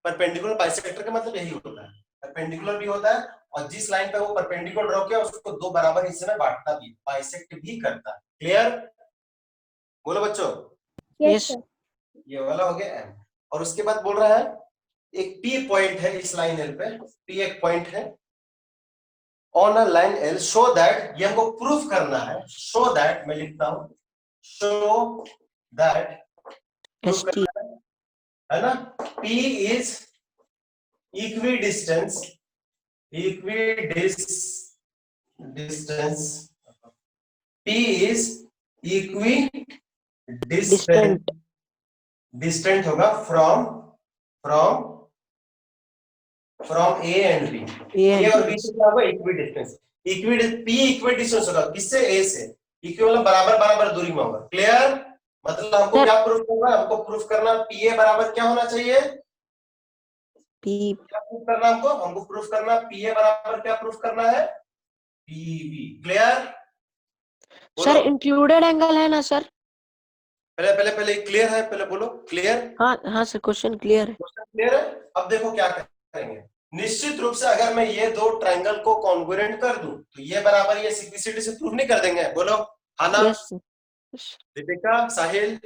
Speaker 1: परपेंडिकुलर बाइसेक्टर का मतलब यही होता है, परपेंडिकुलर भी होता है, और जिस लाइन पे वो परपेंडिकुलर ड्रॉ किया उसको दो बराबर हिस्से में बांटता भी, बाइसेक्ट भी करता है। क्लियर? बोलो बच्चों।
Speaker 3: Yes,
Speaker 2: Yes.
Speaker 3: sir.
Speaker 1: ये वाला हो गया M, और उसके बाद बोल रहा है एक P पॉइंट है इस लाइन L पे, P एक पॉइंट है on a line L, show that, ये हमको प्रूफ करना है, शो दैट, मैं लिखता हूं, शो दैट, प्रूफ
Speaker 2: ST
Speaker 1: करना है ना, P is equidistance P is
Speaker 2: distant
Speaker 1: distant होगा from A and B।
Speaker 2: A
Speaker 1: A और
Speaker 2: and
Speaker 1: B
Speaker 2: B.
Speaker 1: से क्या होगा, इक्विडिस्टेंस। P इक्विडिस्टेंस होगा किससे, A से, इक्विवेलेंट बराबर दूरी में होगा। क्लियर? मतलब हमको
Speaker 2: Sir.
Speaker 1: क्या प्रूफ करना है, हमको प्रूफ करना PA बराबर क्या होना चाहिए,
Speaker 2: P
Speaker 1: क्या प्रूफ करना हमको प्रूफ करना PA बराबर क्या प्रूफ करना है, PB। Clear?
Speaker 2: Sir included angle है ना सर?
Speaker 1: पहले क्लियर है, पहले बोलो क्लियर।
Speaker 2: हाँ सर, क्वेश्चन क्लियर है।
Speaker 1: क्वेश्चन क्लियर है? अब देखो क्या करेंगे, निश्चित रूप से अगर मैं ये दो ट्रायंगल को कॉन्ग्रुएंट कर दूं तो ये बराबर ये सीपीसीटी से प्रूफ नहीं कर देंगे, बोलो हाँ ना?
Speaker 2: यस
Speaker 1: दीपिका, साहिल,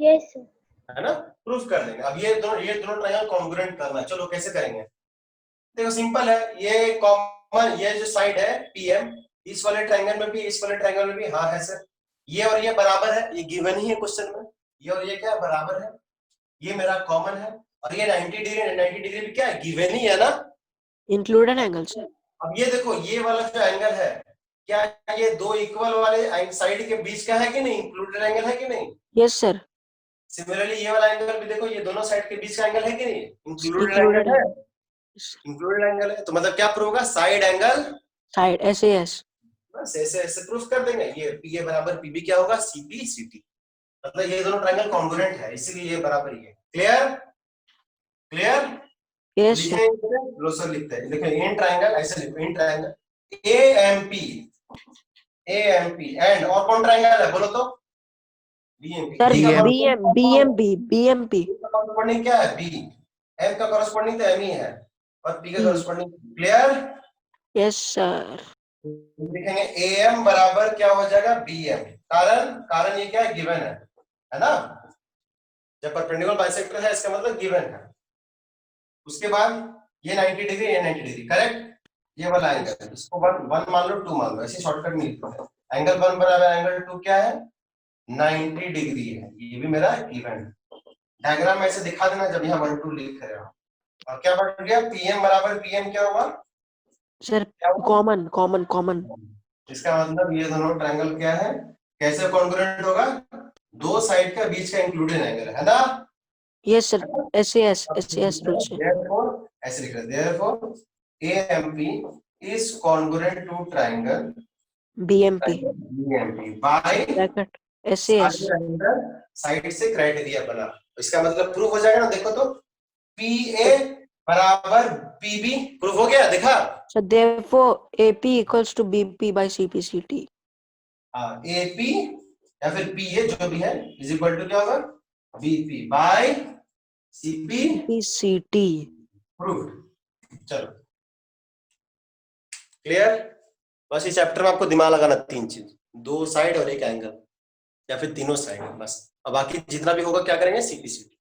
Speaker 3: Yes, sir.
Speaker 1: है ना, प्रूफ कर देंगे। अब ये दोनों ट्रायंगल कॉन्ग्रुएंट करना है, चलो कैसे करेंगे, देखो सिंपल है, ये कॉमन, ये जो साइड है PM, इस वाले ट्रायंगल में भी इस वाले ट्रायंगल में भी, हाँ है सर, ये और ये बराबर है, ये गिवन ही है क्वेश्चन में, ये और ये क्या बराबर है, ये मेरा कॉमन है, और ये 90 डिग्री भी क्या है, गिवन ही है ना,
Speaker 2: इंक्लूडेड एंगल सर।
Speaker 1: अब ये देखो ये वाला जो एंगल है, क्या ये दो इक्वल वाले साइड के बीच का है कि नहीं, इंक्लूडेड एंगल है कि नहीं?
Speaker 2: Yes sir.
Speaker 1: सिमिलरली ये वाला एंगल भी देखो, ये दोनों साइड के बीच का एंगल है कि नहीं, इंक्लूडेड
Speaker 2: Included
Speaker 1: एंगल है, इंक्लूडेड एंगल है। तो मतलब क्या प्रूव होगा, साइड एंगल
Speaker 2: साइड SAS।
Speaker 1: बस ऐसे ऐसे प्रूफ कर देंगे। ये पीए बराबर पीबी क्या होगा, सीपी सीटी, मतलब ये दोनों ट्रायंगल कॉन्ग्रुएंट है, इसीलिए ये बराबर ही है। Clear clear.
Speaker 2: Yes sir.
Speaker 1: लिखेंगे लो सर, लिखते हैं, लिखें इन ट्रायंगल, ऐसे लिखो in triangle AMP, AMP and और कौन ट्रायंगल है बोलो तो, बीएमपी।
Speaker 2: सर
Speaker 1: डी का
Speaker 2: बीएमपी बीएमपी।
Speaker 1: कॉरेस्पॉन्डिंग क्या है, बी। एम का कॉरेस्पॉन्डिंग तो एम ही है, और पी का
Speaker 2: B.
Speaker 1: Corresponding. Clear.
Speaker 2: Yes sir.
Speaker 1: लिखेंगे एएम बराबर क्या हो जाएगा, बीएम। कारण कारण ये क्या है, गिवन है ना, जब परपेंडिकुलर बाइसेक्टर है इसका मतलब गिवन है। उसके बाद ये 90 डिग्री, ये 90 डिग्री, करेक्ट। ये वाला एंगल, इसको वन वन मान लो, टू मान लो, ऐसे शॉर्टकट में लिखते हैं। एंगल वन बराबर एंगल टू क्या है, 90 डिग्री है, ये भी मेरा गिवन है। डायग्राम ऐसे दिखा देना जब यहाँ 1 2 लिख रहे हो। और क्या बढ़ गया, पीएम बराबर पीएम क्या होगा
Speaker 2: सर
Speaker 1: क्या होगा?
Speaker 2: Common common common.
Speaker 1: इसका मतलब ये दोनों ट्रायंगल क्या है, कैसे कॉन्ग्रुएंट होगा, दो साइड का बीच का इंक्लूडेड एंगल है ना।
Speaker 2: यस सर, एस रूल से।
Speaker 1: Therefore, ऐसे लिख रहे हैं, therefore AMP is congruent to triangle
Speaker 2: BMP
Speaker 1: BMP by
Speaker 2: bracket S.
Speaker 1: Side से क्राइटेरिया बना। इसका मतलब प्रूफ हो जाएगा ना, देखो तो PA बराबर PB, प्रूफ हो गया, देखा।
Speaker 2: So therefore AP equals to BP by CPCT.
Speaker 1: हाँ, AP या फिर PA जो भी है इज इक्वल टू क्या होगा, BP by CP
Speaker 2: CPCT.
Speaker 1: Proof. चलो क्लियर। बस इस चैप्टर में आपको दिमाग लगाना तीन चीज, दो साइड और एक एंगल, या फिर तीनों साइड बस। अब बाकी जितना भी होगा क्या करेंगे, सीपीसीटी।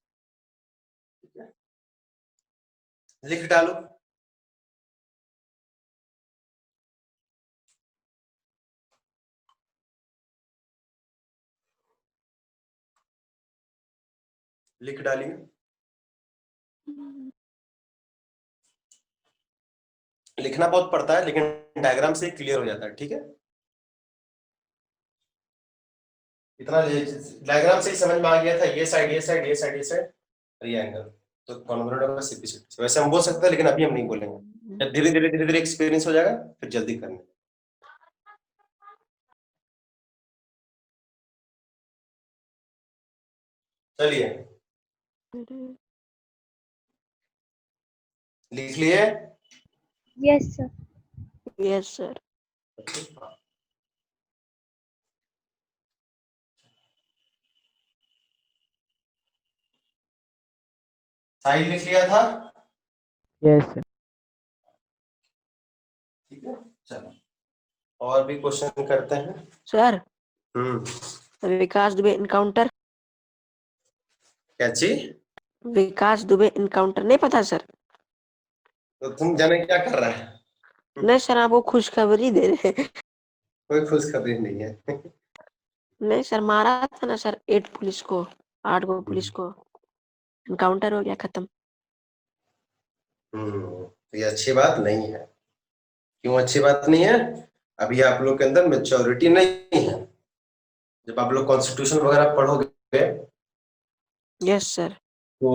Speaker 1: लिख डालो। लिख डालिए। लिखना बहुत पड़ता है लेकिन डायग्राम से क्लियर हो जाता है, ठीक है। इतना डायग्राम से ही समझ में आ गया था, ये साइड ये साइड ये साइड ये साइड और ये एंगल, तो कॉन्ग्रुएंट होगा सीपीसीटी। वैसे हम बोल सकते हैं लेकिन अभी हम नहीं बोलेंगे, जब धीरे धीरे एक्सपीरियंस हो जाएगा फिर जल्दी करने। चलिए लिख लिए।
Speaker 3: Yes, sir.
Speaker 2: Yes sir.
Speaker 1: Side लिख लिया था,
Speaker 4: Yes, sir.
Speaker 1: ठीक है। चलो और भी क्वेश्चन करते हैं।
Speaker 2: Sir,
Speaker 1: हम्म,
Speaker 2: विकास दुबे इनकाउंटर।
Speaker 1: क्या चीज,
Speaker 2: विकास दुबे इनकाउंटर नहीं पता सर?
Speaker 1: तो तुम जाने क्या कर रहा है,
Speaker 2: नहीं सर, आप वो खुशखबरी दे रहे हैं।
Speaker 1: कोई खुशखबरी नहीं है।
Speaker 2: नहीं सर, मारा था ना सर 8 पुलिस को, 8 को पुलिस को इनकाउंटर हो गया, खत्म।
Speaker 1: तो ये अच्छी बात नहीं है। क्यों अच्छी बात नहीं है, अभी आप लोग के अंदर मेच्योरिटी नहीं है। जब आप लोग कॉन्स्टिट्यूशन वगैरह पढ़ोगे
Speaker 2: यस सर।
Speaker 1: तो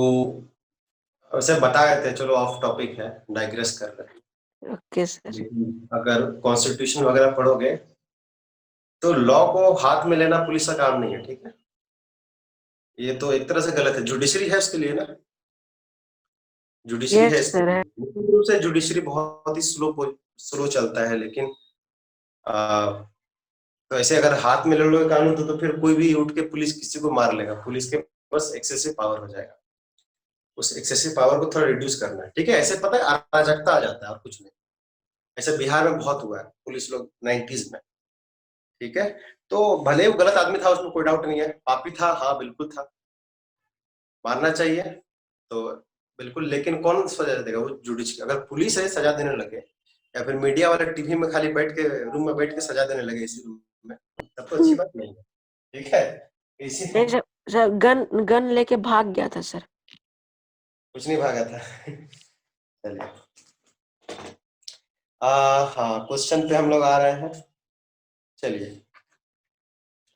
Speaker 1: वैसे बता रहे थे, चलो ऑफ टॉपिक है, डाइग्रेस कर रहे हैं।
Speaker 2: Okay sir.
Speaker 1: लेकिन अगर कॉन्स्टिट्यूशन वगैरह पढ़ोगे तो लॉ को हाथ में लेना पुलिस का काम नहीं है, ठीक है। ये तो एक तरह से गलत है, जुडिशरी है उसके लिए ना, जुडिशरी है
Speaker 2: यस
Speaker 1: इसके
Speaker 2: सर है।
Speaker 1: लिए। निश्चित रूप से जुडिशरी बहुत ही स्लो चलता है, लेकिन तो ऐसे अगर हाथ में ले लोगे कानून तो फिर कोई भी उठ के पुलिस किसी को मार लेगा। पुलिस के पास एक्सेसिव पावर हो जाएगा, उस एक्सेसिव पावर को थोड़ा रिड्यूस करना है, ठीक है। ऐसे पता है अराजकता आ जाता है और कुछ नहीं। ऐसे बिहार में बहुत हुआ है, पुलिस लोग 90s में, ठीक है। तो भले वो गलत आदमी था, उसमें कोई डाउट नहीं है, पापी था, हाँ बिल्कुल था, मारना चाहिए तो बिल्कुल, लेकिन कौन सजा देगा, वो जुडिशरी। अगर पुलिस है सजा देने लगे, या फिर मीडिया वाले टीवी में खाली बैठ के रूम में बैठ के सजा देने लगे इसी रूम में, तब तो अच्छी बात नहीं है, ठीक है। इसी
Speaker 2: नहीं सर, सर गन लेके भाग गया था सर।
Speaker 1: कुछ नहीं भागा था। चलिए हाँ, क्वेश्चन पे हम लोग आ रहे हैं। चलिए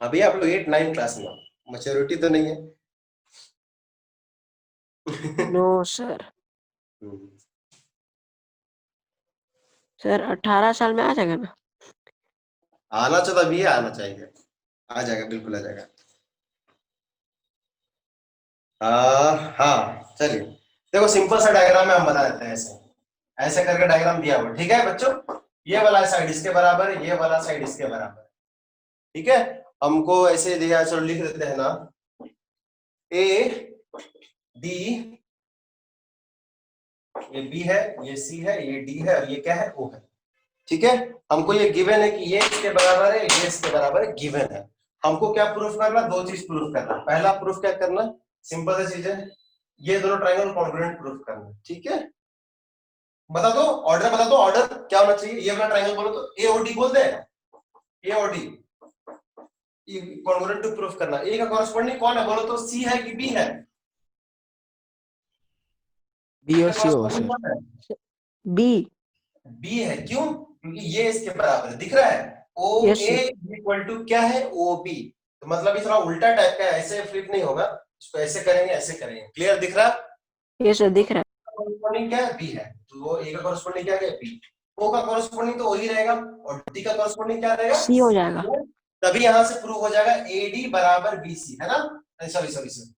Speaker 1: अभी आप लोग 8 9 क्लास में, मैच्योरिटी तो नहीं है।
Speaker 2: No sir. सर 18 साल में आ जाएगा ना?
Speaker 1: आना तो तभी आना चाहिए, आ जाएगा, बिल्कुल आ जाएगा। हाँ चलिए, देखो सिंपल सा डायग्राम में हम बना देते हैं, ऐसे ऐसे करके डायग्राम दिया हुआ, ठीक है बच्चों। ये वाला साइड इसके बराबर है, ये वाला साइड इसके बराबर है, ठीक है। हमको ऐसे दिया, चलो लिख देते हैं ना, ए डी, ये बी है, ये सी है, ये डी है, और ये क्या है, ओ है, ठीक है। हमको ये गिवन है कि ये इसके बराबर है, ये इसके बराबर है, गिवन है। हमको क्या प्रूफ करना, दो चीज प्रूफ करना। पहला प्रूफ क्या करना, सिंपल सी चीज है, ये दोनों ट्रायंगल कॉन्ग्रुएंट प्रूफ करना, ठीक है। बता दो ऑर्डर, बता दो ऑर्डर क्या होना चाहिए। ये वाला ट्रायंगल बोलो तो ए और डी बोल दे, ए और डी कॉन्ग्रुएंट टू प्रूफ करना। ए का कॉरेस्पॉन्डिंग कौन है बोलो तो, सी है कि बी है?
Speaker 4: बी और सी हो सर।
Speaker 2: बी।
Speaker 1: बी है, क्यों? क्योंकि ये इसके बराबर है, दिख रहा है, ओ
Speaker 2: Yes,
Speaker 1: ए इक्वल टू क्या है, ओ बी। तो मतलब ये थोड़ा उल्टा टाइप का है, ऐसे फ्लिप नहीं होगा, इसको ऐसे करेंगे, ऐसे करेंगे। क्लियर दिख रहा है?
Speaker 2: ये सर दिख रहा
Speaker 1: कॉरेस्पॉन्डिंग क्या है, बी है, तो वो ए का कॉरेस्पॉन्डिंग क्या है, बी। ओ का कॉरेस्पॉन्डिंग तो वही रहेगा, और डी का कॉरेस्पॉन्डिंग क्या रहेगा,
Speaker 2: है, सी हो जाएगा।
Speaker 1: तभी यहां से प्रूव हो जाएगा ए डी बराबर बी सी, है ना? सॉरी सॉरी सॉरी,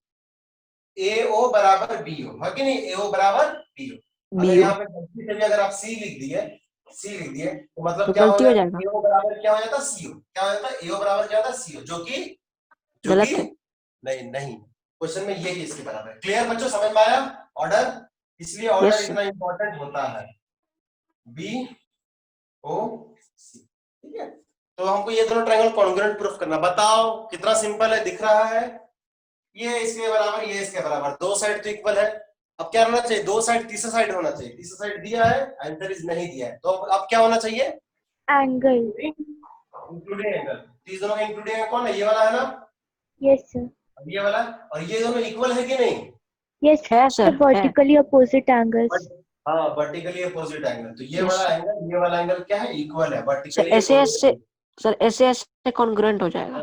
Speaker 1: ए ओ बराबर बी ओ, है कि नहीं? ए ओ बराबर बी ओ। अगर
Speaker 2: बी
Speaker 1: यहाँ पे गलती से भी अगर आप सी लिख दिए, सी लिख दिए, तो मतलब
Speaker 2: तो
Speaker 1: क्या हो
Speaker 2: गलती हो
Speaker 1: जाएगा,
Speaker 2: जाएगा।
Speaker 1: ए ओ बराबर क्या हो जाता, सी ओ। क्या हो जाता, ए ओ बराबर क्या होता, सी ओ, जो कि
Speaker 2: गलत है।
Speaker 1: नहीं नहीं, क्वेश्चन में ये इसके बराबर है। क्लियर बच्चों, समझ में आया ऑर्डर? इसलिए ऑर्डर
Speaker 2: Yes,
Speaker 1: इतना इंपॉर्टेंट होता है, बी ओ सी, ठीक है। तो हमको ये दोनों ट्रायंगल कॉन्ग्रुएंट प्रूफ करना। बताओ कितना सिंपल है, दिख रहा है? ये इसके बराबर, ये इसके बराबर, दो साइड तो इक्वल है। अब क्या होना चाहिए, दो साइड, तीसरा साइड होना चाहिए। तीसरा साइड दिया है, आंसर इज नहीं दिया है, तो अब क्या होना चाहिए,
Speaker 3: एंगल।
Speaker 1: Including angle. तीस दोनों का इंक्लूडिंग एंगल कौन है, ये वाला है ना,
Speaker 3: यस सर।
Speaker 1: ये वाला, और ये दोनों इक्वल है कि नहीं?
Speaker 3: यस
Speaker 2: है सर, है।
Speaker 3: Vertically opposite angles.
Speaker 1: हाँ, वर्टिकली अपोजिट एंगल, तो ये
Speaker 2: Yes.
Speaker 1: वाला एंगल, ये वाला एंगल क्या है, इक्वल है,
Speaker 2: सर
Speaker 1: वर्टिकली
Speaker 2: ऐसे ऐसे, सर ऐसे ऐसे कॉन्ग्रुएंट हो जाएगा।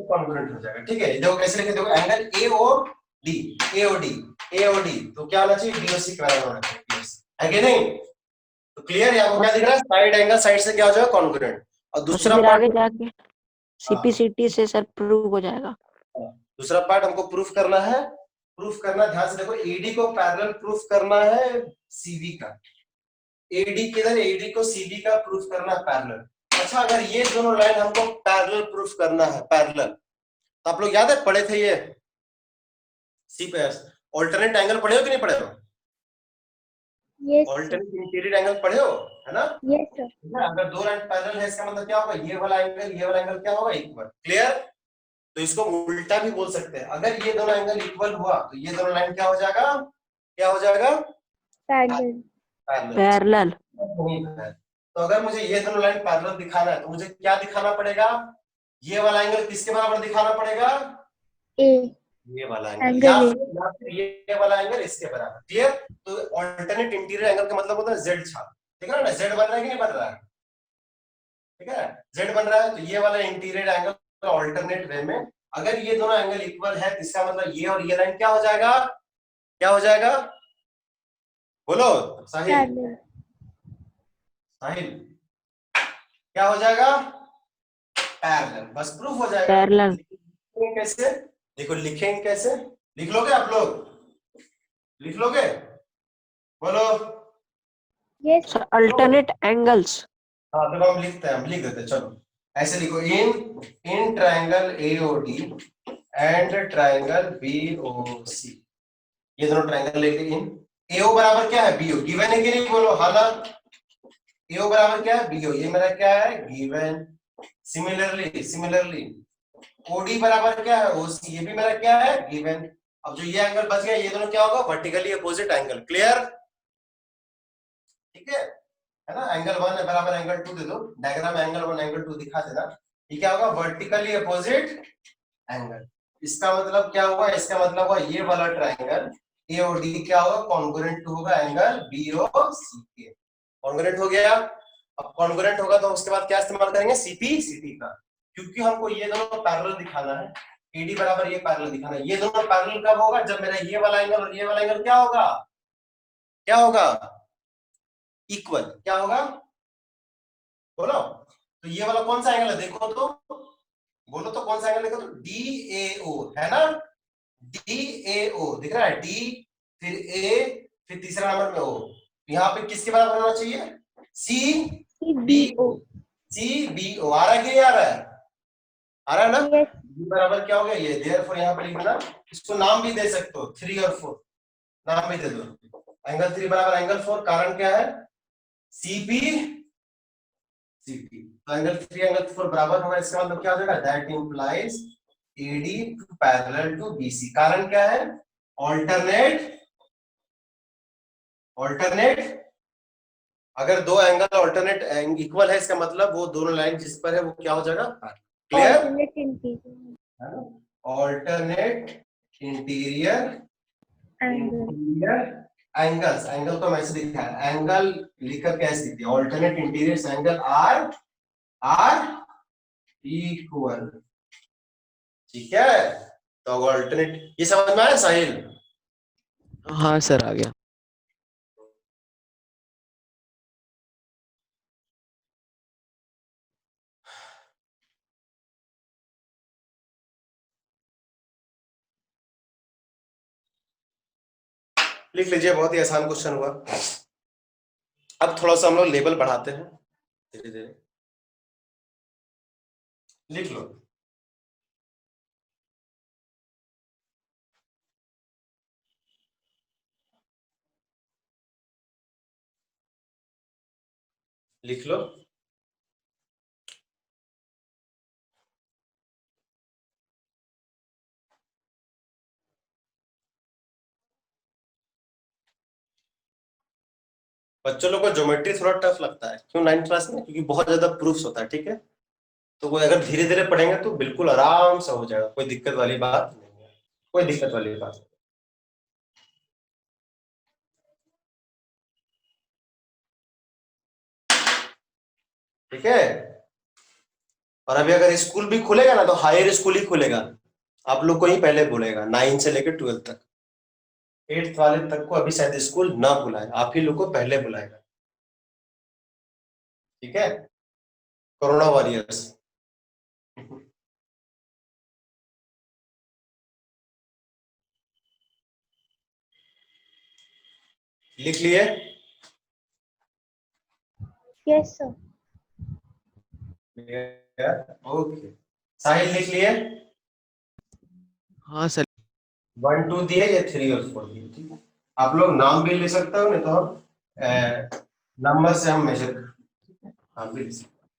Speaker 1: कॉन्ग्रुएंट हो जाएगा, ठीक है। देखो कैसे लिखे, देखो angle A O D, A O D, A O D, तो क्या होना चाहिए, बी ओ सी के बराबर होना चाहिए, BOC, है कि नहीं? तो क्लियर, यहाँ को क्या दिख रहा है, साइड एंगल साइड से क्या हो जाएगा, कॉन्ग्रुएंट। और
Speaker 2: तो
Speaker 1: दूसरा
Speaker 2: फिर आगे
Speaker 1: पार्ट,
Speaker 2: जाके सीपीसीटी से सर प्रूव हो जाएगा।
Speaker 1: दूसरा पार्ट हमको प्रूफ करना है, प्रूफ करना, ध्यान से देखो, एडी को पैरेलल प्रूफ करना है सीबी का। एडी किधर, एडी को सीबी का प्रूफ करना है पैरेलल। अच्छा, अगर ये दोनों लाइन हमको पैरेलल प्रूफ करना है, पैरेलल, तो आप लोग याद है पढ़े थे ये सी पे ऑल्टरनेट एंगल पढ़े हो कि नहीं पढ़े हो?
Speaker 3: यस
Speaker 1: ऑल्टरनेट इंटीरियर एंगल पढ़े हो, है ना?
Speaker 3: Yes sir.
Speaker 1: अगर दो लाइन पैरेलल है, इसका मतलब क्या होगा, ये वाला एंगल, ये वाला एंगल क्या होगा, इक्वल। क्लियर? तो इसको उल्टा भी बोल सकते हैं, अगर ये दोनों एंगल इक्वल हुआ तो ये दोनों लाइन क्या हो जाएगा, क्या हो जाएगा,
Speaker 3: पैरेलल।
Speaker 2: पैरेलल।
Speaker 1: तो अगर मुझे ये दोनों लाइन पैरेलल दिखाना है, तो मुझे क्या दिखाना पड़ेगा, ये वाला एंगल किसके बराबर दिखाना पड़ेगा,
Speaker 3: ए
Speaker 1: ये वाला एंगल,
Speaker 3: एंगल
Speaker 1: या
Speaker 3: ए।
Speaker 1: फिर ये वाला एंगल इसके बराबर। क्लियर? तो ऑल्टरनेट इंटीरियर एंगल का मतलब होता है जेड छाप, ठीक है ना? जेड बन रहा है कि नहीं बन रहा है, ठीक है, जेड बन रहा है, तो ये वाला इंटीरियर एंगल ऑल्टरनेट वे में, अगर ये दोनों एंगल इक्वल है, तो इसका मतलब ये और ये लाइन क्या हो जाएगा, क्या हो जाएगा, बोलो साहिल,
Speaker 3: पैरेलल।
Speaker 1: साहिल, क्या हो जाएगा, पैरेलल, बस प्रूफ हो जाएगा।
Speaker 2: पैरेलल।
Speaker 1: कैसे, देखो लिखेंगे कैसे, लिख लोगे आप लोग, लिख लोगे, बोलो।
Speaker 3: Yes
Speaker 2: sir alternate angles.
Speaker 1: हाँ तो हम लिखते हैं, हम लिख देते हैं, चलो ऐसे लिखो, in triangle AOD and triangle BOC, ये दोनों ट्रायंगल लेके इन एओ बराबर क्या है, बीओ, गिवन है कि नहीं, बोलो हाँ ना। एओ बराबर क्या है, बीओ, ये मेरा क्या है, गिवन। सिमिलरली ओडी बराबर क्या है, ओसी, ये भी मेरा क्या है, गिवन। अब जो ये एंगल बच गया, ये दोनों क्या होगा, वर्टिकली अपोजिट एंगल। क्लियर? ठीक है ना? एंगल 1 है बराबर एंगल 2 दे दो, डायग्राम में एंगल 1 एंगल 2 दिखा देना। ये क्या होगा, वर्टिकली अपोजिट एंगल। इसका मतलब क्या हुआ, इसका मतलब हुआ ये वाला ट्रायंगल एओडी क्या होगा, कॉन्ग्रुएंट होगा एंगल बीओसी के। कॉन्ग्रुएंट हो गया। अब कॉन्ग्रुएंट होगा तो उसके बाद क्या इस्तेमाल करेंगे, सीपी सीटी का, क्योंकि हमको ये दोनों पैरेलल दिखाना है, एडी बराबर ये पैरेलल दिखाना है। ये दोनों पैरेलल कब होगा, जब मेरा ये वाला एंगल और ये वाला एंगल क्या होगा, क्या होगा, इक्वल। क्या होगा बोलो, तो ये वाला कौन सा एंगल है देखो तो, बोलो तो कौन सा एंगल देखो तो, DAO है ना, DAO दिख रहा है, D फिर A फिर तीसरा नंबर में O, यहाँ पे किसके बराबर होना चाहिए, CBO, CBO आ रहा है कि नहीं आ रहा है, आ रहा है ना,
Speaker 3: Yes.
Speaker 1: B बराबर क्या हो गया ये, देयरफॉर यहाँ पे लिख देना, इसको नाम भी दे सकते हो 3 और 4, नाम भी दे दो, एंगल 3 बराबर एंगल 4, कारण क्या है, CP CP, तो एंगल 3 एंगल 4 बराबर होगा, इसका मतलब क्या हो जाएगा, that implies AD parallel to BC, कारण क्या है, ऑल्टरनेट, ऑल्टरनेट, अगर दो एंगल ऑल्टरनेट इक्वल है इसका मतलब वो दोनों लाइन जिस पर है वो क्या हो जाएगा, clear,
Speaker 3: Alternate interior
Speaker 1: alternate interior
Speaker 3: angle.
Speaker 1: Angles, angle तो ऐसे लिखा है, एंगल लिखकर कैसे लिखते हैं, alternate interior angle are equal, ठीक है, तो ऑल्टरनेट, ये समझ में आया साहिल,
Speaker 4: हाँ सर आ गया।
Speaker 1: लिख लीजिए, बहुत ही आसान क्वेश्चन हुआ। अब थोड़ा सा हम लोग लेवल बढ़ाते हैं धीरे धीरे, लिख लो, लिख लो, बच्चों लोग को ज्योमेट्री थोड़ा टफ लगता है, क्यों 9th क्लास में, क्योंकि बहुत ज्यादा प्रूफ्स होता है, ठीक है, तो वो अगर धीरे धीरे पढ़ेंगे तो बिल्कुल आराम से हो जाएगा, कोई दिक्कत वाली बात नहीं है, कोई दिक्कत वाली बात नहीं। ठीक है, और अभी अगर स्कूल भी खुलेगा ना तो हायर स्कूल ही खुलेगा, आप लोग को ही पहले बुलाएगा, 9 से लेकर 12 तक, 8th वाले तक को अभी शायद स्कूल ना बुलाए, आप ही लोग को पहले बुलाएगा, ठीक है, कोरोना वॉरियर्स। लिख लिए,
Speaker 3: Yes, sir.
Speaker 1: ओके, साहिल लिख लिए,
Speaker 4: हाँ सर।
Speaker 1: 1 2 दिए या 3 और 4 दिए, ठीक है, आप लोग नाम भी ले सकते हो, नहीं तो हम नंबर से हम मेजर करते हैं, आप भी ले सकते हो।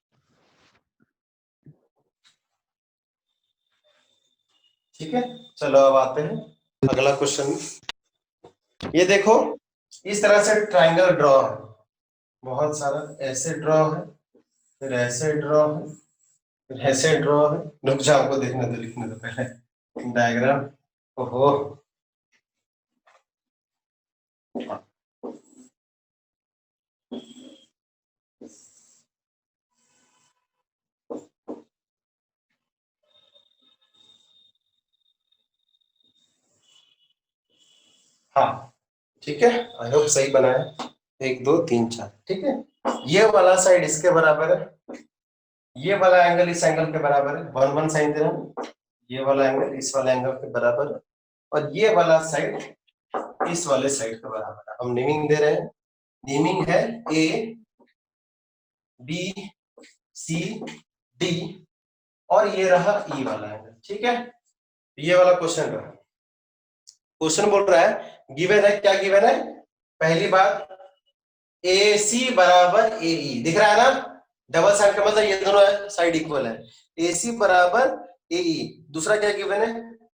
Speaker 1: ठीक है, चलो अब आते हैं अगला क्वेश्चन, ये देखो इस तरह से ट्राइंगल ड्रॉ है, बहुत सारा ऐसे ड्रॉ है, फिर ऐसे ड्रॉ है, फिर ऐसे ड्रॉ है, रुक जाओ आपको देखने दो, लिखने दो पहले डायग्राम, ओहो, हाँ ठीक है, आई होप सही बना है, 1 2 3 4, ठीक है, ये वाला साइड इसके बराबर है, ये वाला एंगल इस एंगल के बराबर है, 1 1 साइन दे रहा हूं, ये वाला एंगल इस वाले एंगल के बराबर है, और ये वाला साइड इस वाले साइड के बराबर है, हम नेमिंग दे रहे हैं, नेमिंग है A B C D, और ये रहा E वाला एंगल, ठीक है, ये वाला क्वेश्चन रहा, क्वेश्चन बोल रहा है गिवन है, क्या गिवन है, पहली बात AC बराबर AE, दिख रहा है ना, डबल साइड का मतलब ये दोनों साइड इक्वल है, AC बराबर AE, दूसरा क्या गिवन है,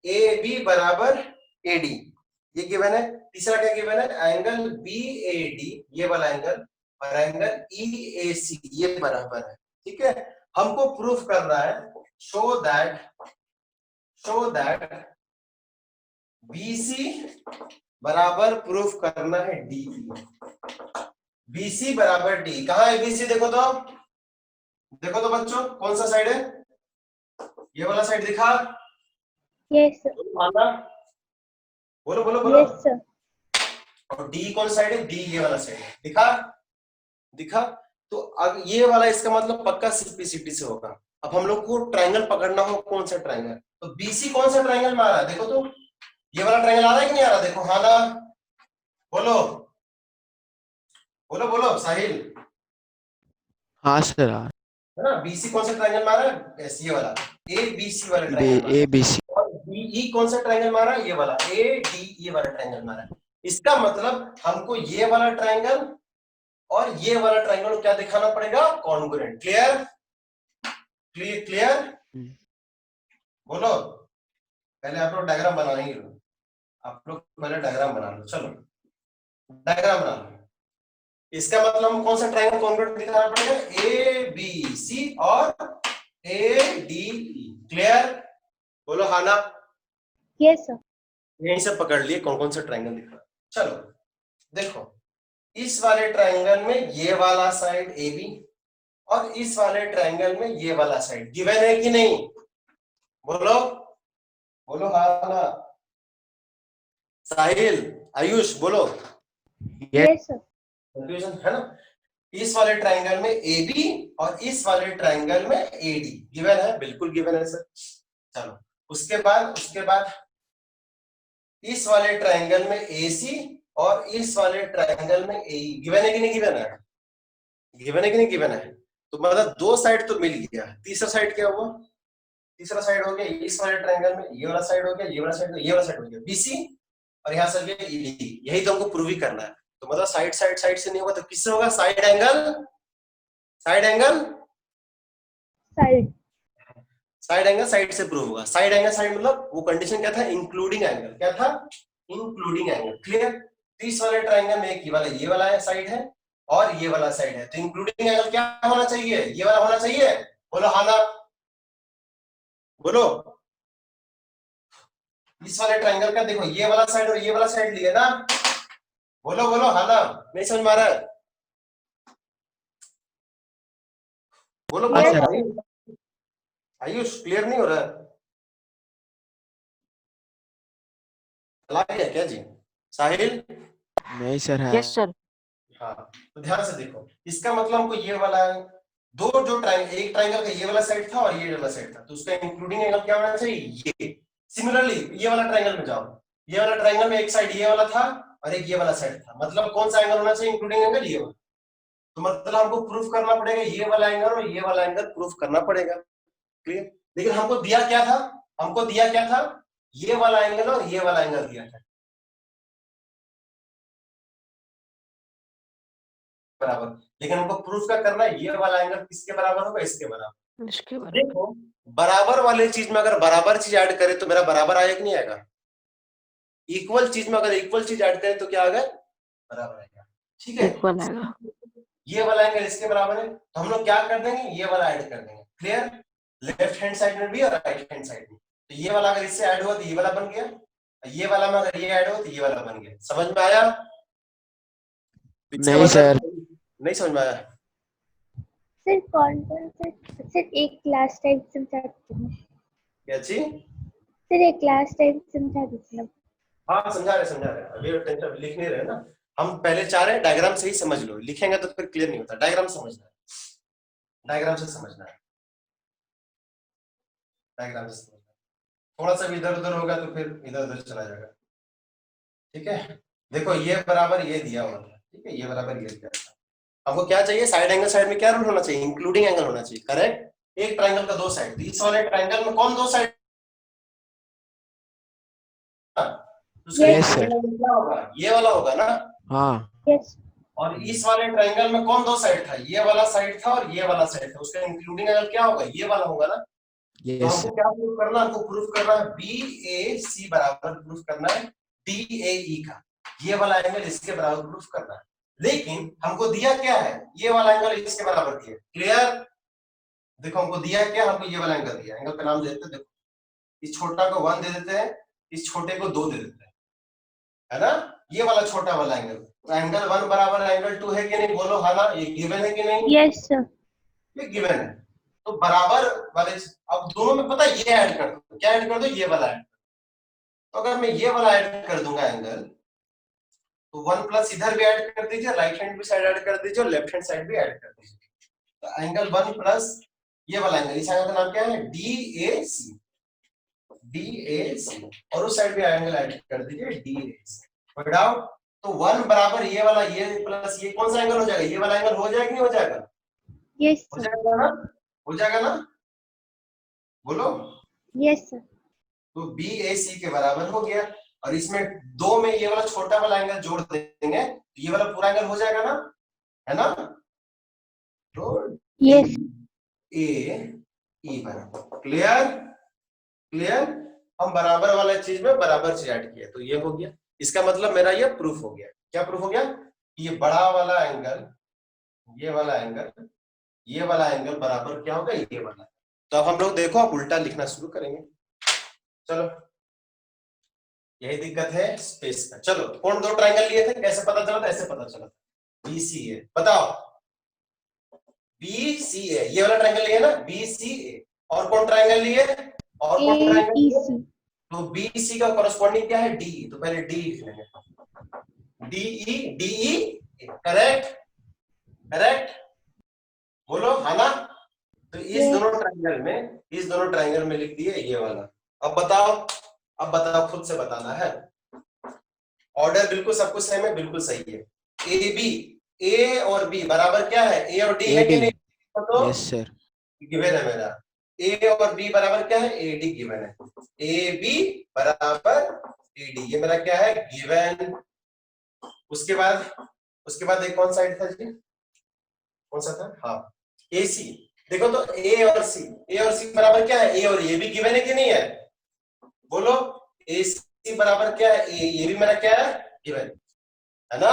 Speaker 1: AB बराबर AD, ये गिवन है, तीसरा क्या गिवन है, एंगल BAD ये वाला एंगल, और एंगल EAC ये बराबर है, ठीक है, हमको प्रूफ करना है, शो दैट BC बराबर प्रूफ करना है DE, BC बराबर D, कहाँ है BC, देखो तो बच्चों कौन सा साइड है, ये वाला साइड दिखा,
Speaker 3: Yes, sir.
Speaker 1: बोलो बोलो बोलो,
Speaker 3: Yes, sir.
Speaker 1: और D कौन साइड है, D ये वाला साइड है, दिखा, तो अब ये वाला इसका मतलब पक्का सीपीसीटी से होगा। अब हम लोग को ट्रायंगल पकड़ना हो, कौन सा ट्रायंगल, तो बीसी कौन सा ट्रायंगल में आ रहा है देखो तो, ये वाला ट्रायंगल आ रहा है कि नहीं आ रहा, देखो हाँ ना, बोलो बोलो बोलो साहिल,
Speaker 4: हाँ सर हाँ
Speaker 1: है ना। बीसी कौन सा ट्रायंगल में आ रहा है, ये वाला ए बी सी वाला ट्रायंगल में,
Speaker 4: ए बी सी
Speaker 1: और बीई कौन सा ट्रायंगल में आ रहा है, ये वाला ए डी ये वाला ट्रायंगल में आ रहा है। इसका मतलब हमको ये वाला ट्रायंगल और ये वाला ट्रायंगल क्या दिखाना पड़ेगा, कॉन्ग्रुएंट। क्लियर क्लियर क्लियर, बोलो। पहले आप लोग डायग्राम बनाएंगे, आप लोग पहले डायग्राम बना लो, चलो डायग्राम बना लो। इसका मतलब हम कौन सा ट्रायंगल कॉन्ग्रुएंट दिखाना पड़ेगा, ए बी सी और ए डी ई। क्लियर, बोलो हाँ ना।
Speaker 3: Yes sir.
Speaker 1: यहीं से पकड़ लिए कौन कौन सा ट्रायंगल दिख रहा है। चलो देखो, इस वाले ट्रायंगल में ये वाला साइड ए बी और इस वाले ट्रायंगल में ये वाला साइड गिवन है कि नहीं, बोलो बोलो हाँ ना। साहिल आयुष बोलो,
Speaker 3: यस सर।
Speaker 1: कंफ्यूजन है ना। इस वाले ट्रायंगल में ए बी और इस वाले ट्रायंगल में ए डी गिवन है, बिल्कुल गिवन है सर। चलो उसके बाद इस वाले ट्रायंगल में ए सी और इस वाले ट्रायंगल में ए गिवन है कि नहीं गिवन है, गिवन है कि नहीं गिवन है। तो मतलब दो साइड तो मिल गया, तीसरा साइड क्या हुआ, तीसरा साइड हो गया इस वाले ट्रायंगल में, ये वाला साइड हो गया, ये वाला साइड, ये वाला साइड हो गया बीसी, और यहाँ से हो गया ईडी। यही तो हमको प्रूव ही करना है। तो मतलब साइड साइड साइड से नहीं होगा तो किससे होगा, side angle, side angle,
Speaker 3: side,
Speaker 1: side angle side से प्रूव होगा। साइड एंगल साइड मतलब वो कंडीशन क्या था, इंक्लूडिंग एंगल, क्या था, इंक्लूडिंग एंगल। क्लियर। तो इस वाले ट्रायंगल में एक ये वाला साइड है और ये वाला साइड है, तो इंक्लूडिंग एंगल क्या होना चाहिए, ये वाला होना चाहिए, बोलो हाँ ना, बोलो। इस वाले ट्रायंगल का देखो ये वाला साइड और ये वाला साइड लिया ना, बोलो बोलो हाँ ना, नहीं समझ में आ रहा है, बोलो
Speaker 4: हाँ
Speaker 1: बोलो।
Speaker 4: सर
Speaker 1: आयुष क्लियर नहीं हो रहा है, चला गया क्या जी, साहिल।
Speaker 4: नहीं सर है
Speaker 2: यस सर।
Speaker 1: हाँ तो ध्यान से देखो, इसका मतलब हमको ये वाला है, दो जो ट्रायंगल, एक ट्रायंगल का ये वाला साइड था और ये वाला साइड था, तो उसका इंक्लूडिंग एंगल क्या होना चाहिए, ये। सिमिलरली ये वाला ट्रायंगल में जाओ, ये वाला ट्रायंगल में एक साइड ये वाला था और एक ये वाला साइड था, मतलब कौन सा एंगल होना चाहिए, इंक्लूडिंग एंगल ये वाला। तो मतलब हमको प्रूफ करना पड़ेगा ये वाला एंगल और ये वाला एंगल प्रूफ करना पड़ेगा। क्लियर। लेकिन हमको दिया क्या था, हमको दिया क्या था, ये वाला एंगल और ये वाला एंगल दिया था बराबर। लेकिन हमको प्रूफ क्या करना है, ये वाला एंगल किसके बराबर होगा, इसके बराबर।
Speaker 2: इसके बारे
Speaker 1: देखो बराबर वाले चीज में अगर बराबर चीज ऐड करें तो मेरा बराबर आएगा कि नहीं आएगा, इक्वल चीज में अगर इक्वल चीज ऐड करें तो क्या आएगा, बराबर आएगा। ठीक है,
Speaker 2: इक्वल आएगा।
Speaker 1: ये वाला एंगल इसके बराबर है तो हम लोग क्या कर देंगे, ये वाला ऐड कर देंगे। क्लियर। लेफ्ट हैंड साइड में भी और राइट हैंड साइड में, तो ये वाला अगर इससे ऐड हुआ तो ये वाला बन गया, ये वाला में अगर ये ऐड हुआ तो ये वाला बन गया। समझ में आया,
Speaker 4: नहीं सर
Speaker 1: नहीं समझ में आया।
Speaker 3: सर कौन कौन से, सर एक क्लास टाइप समझा दीजिए,
Speaker 1: क्या चीज,
Speaker 3: सर एक क्लास टाइप समझा दीजिए।
Speaker 1: हाँ समझा रहे, अभी टेंशन लिख नहीं रहे ना, हम पहले चाह रहे हैं डायग्राम से ही समझ लो, लिखेंगे तो फिर क्लियर नहीं होता, डायग्राम समझना है, डायग्राम से समझना है, डायग्राम से समझना है। थोड़ा सा भी इधर उधर होगा तो फिर इधर उधर चला जाएगा। ठीक है, देखो ये बराबर ये दिया हुआ था, ठीक है, ये बराबर ये दिया था। आपको क्या चाहिए, साइड एंगल साइड में क्या रूल होना चाहिए, इंक्लूडिंग एंगल होना चाहिए। करेक्ट। एक ट्रायंगल का दो साइड, इस वाले ट्रायंगल में कौन दो साइड,
Speaker 4: Yes, sir.
Speaker 1: क्या होगा, ये वाला होगा ना।
Speaker 4: हाँ
Speaker 3: यस।
Speaker 1: और इस वाले ट्रायंगल में कौन दो साइड था, ये वाला साइड था और ये वाला साइड था, उसका इंक्लूडिंग एंगल क्या होगा, ये वाला होगा ना। तो
Speaker 4: यस
Speaker 1: हमको क्या प्रूफ करना, हमको प्रूफ करना है BAC बराबर प्रूफ करना है DAE का, ये वाला एंगल इसके बराबर प्रूफ करना है। लेकिन हमको दिया क्या है, ये वाला एंगल इसके बराबर दिया। क्लियर। देखो हमको दिया क्या, हमको ये वाला एंगल दिया, एंगल का नाम दे देते हैं, देखो इस छोटा को 1 दे देते हैं, इस छोटे को 2 दे देते हैं, है ना। ये वाला छोटा वाला एंगल, तो एंगल 1 बराबर एंगल 2 है कि नहीं, बोलो हाँ ना, ये गिवन है कि नहीं,
Speaker 3: यस सर।
Speaker 1: ये गिवन है। तो बराबर वाले, अब दोनों में पता है ये ऐड कर दो, क्या ऐड कर दो, ये वाला ऐड। तो अगर मैं ये वाला ऐड कर दूंगा एंगल, तो 1 प्लस इधर भी ऐड कर दीजिए, राइट हैंड भी साइड ऐड कर दीजिए और लेफ्ट हैंड साइड भी ऐड कर दीजिए। तो एंगल 1 प्लस ये वाला एंगल, इस एंगल का नाम क्या है? DAC, DAC, और उस साइड भी एंगल ऐड कर दीजिए DAC। कोई डाउट? तो 1 बराबर ये वाला, ये प्लस ये कौन सा एंगल हो जाएगा? ये वाला एंगल हो जाएगा कि नहीं हो जाएगा?
Speaker 3: यस
Speaker 1: हो
Speaker 3: सर,
Speaker 1: जाएगा ना? हो जाएगा ना? बोलो।
Speaker 3: यस सर,
Speaker 1: तो BAC के बराबर हो गया, और इसमें 2 में ये वाला छोटा वाला एंगल जोड़ देंगे तो ये वाला पूरा एंगल हो जाएगा ना, है ना? तो
Speaker 3: यस
Speaker 1: AE बराबर, क्लियर? क्लियर? हम बराबर वाला चीज में बराबर चीज ऐड किया, तो ये हो गया। इसका मतलब मेरा ये प्रूफ हो गया। क्या प्रूफ हो गया? ये बड़ा वाला एंगल, ये वाला एंगल, ये वाला एंगल बराबर क्या होगा? ये वाला। तो अब हम लोग देखो, अब उल्टा लिखना शुरू करेंगे। चलो, यही दिक्कत है स्पेस का। चलो, कौन दो ट्रायंगल लिए थे? कैसे पता चला था? ऐसे पता चला था। BCA, बताओ। BCA, ये वाला ट्रायंगल लिए ना, BCA। और कौन ट्रायंगल लिए? और कौन ट्रायंगल लिए?
Speaker 3: AEC,
Speaker 1: तो BC का कॉरेस्पॉन्डिंग क्या है? DE। तो पहले DE लिख लेंगे। DE, correct? करेक्ट? बोलो, है ना? तो इस
Speaker 3: Yes.
Speaker 1: दोनों ट्रायंगल में लिख दिए ये वाला। अब बताओ, खुद से बताना है। ऑर्डर बिल्कुल सब कुछ सेम है, बिल्कुल सही है। A और B बराबर क्या है? A और D है कि नहीं? तो
Speaker 4: यस सर।
Speaker 1: गिवन है मेरा। A और B बराबर क्या है? AD गिवन है। AB बराबर AD, ये मेरा क्या है? गिवन। उसके बाद एक कौन साइड था जी? कौन सा था? हाँ, AC। देखो तो A और C बराबर क्या है? A और ये भी गिवन है कि नहीं है? बोलो, AC बराबर क्या है? ये भी मेरा क्या है? गिवन है ना?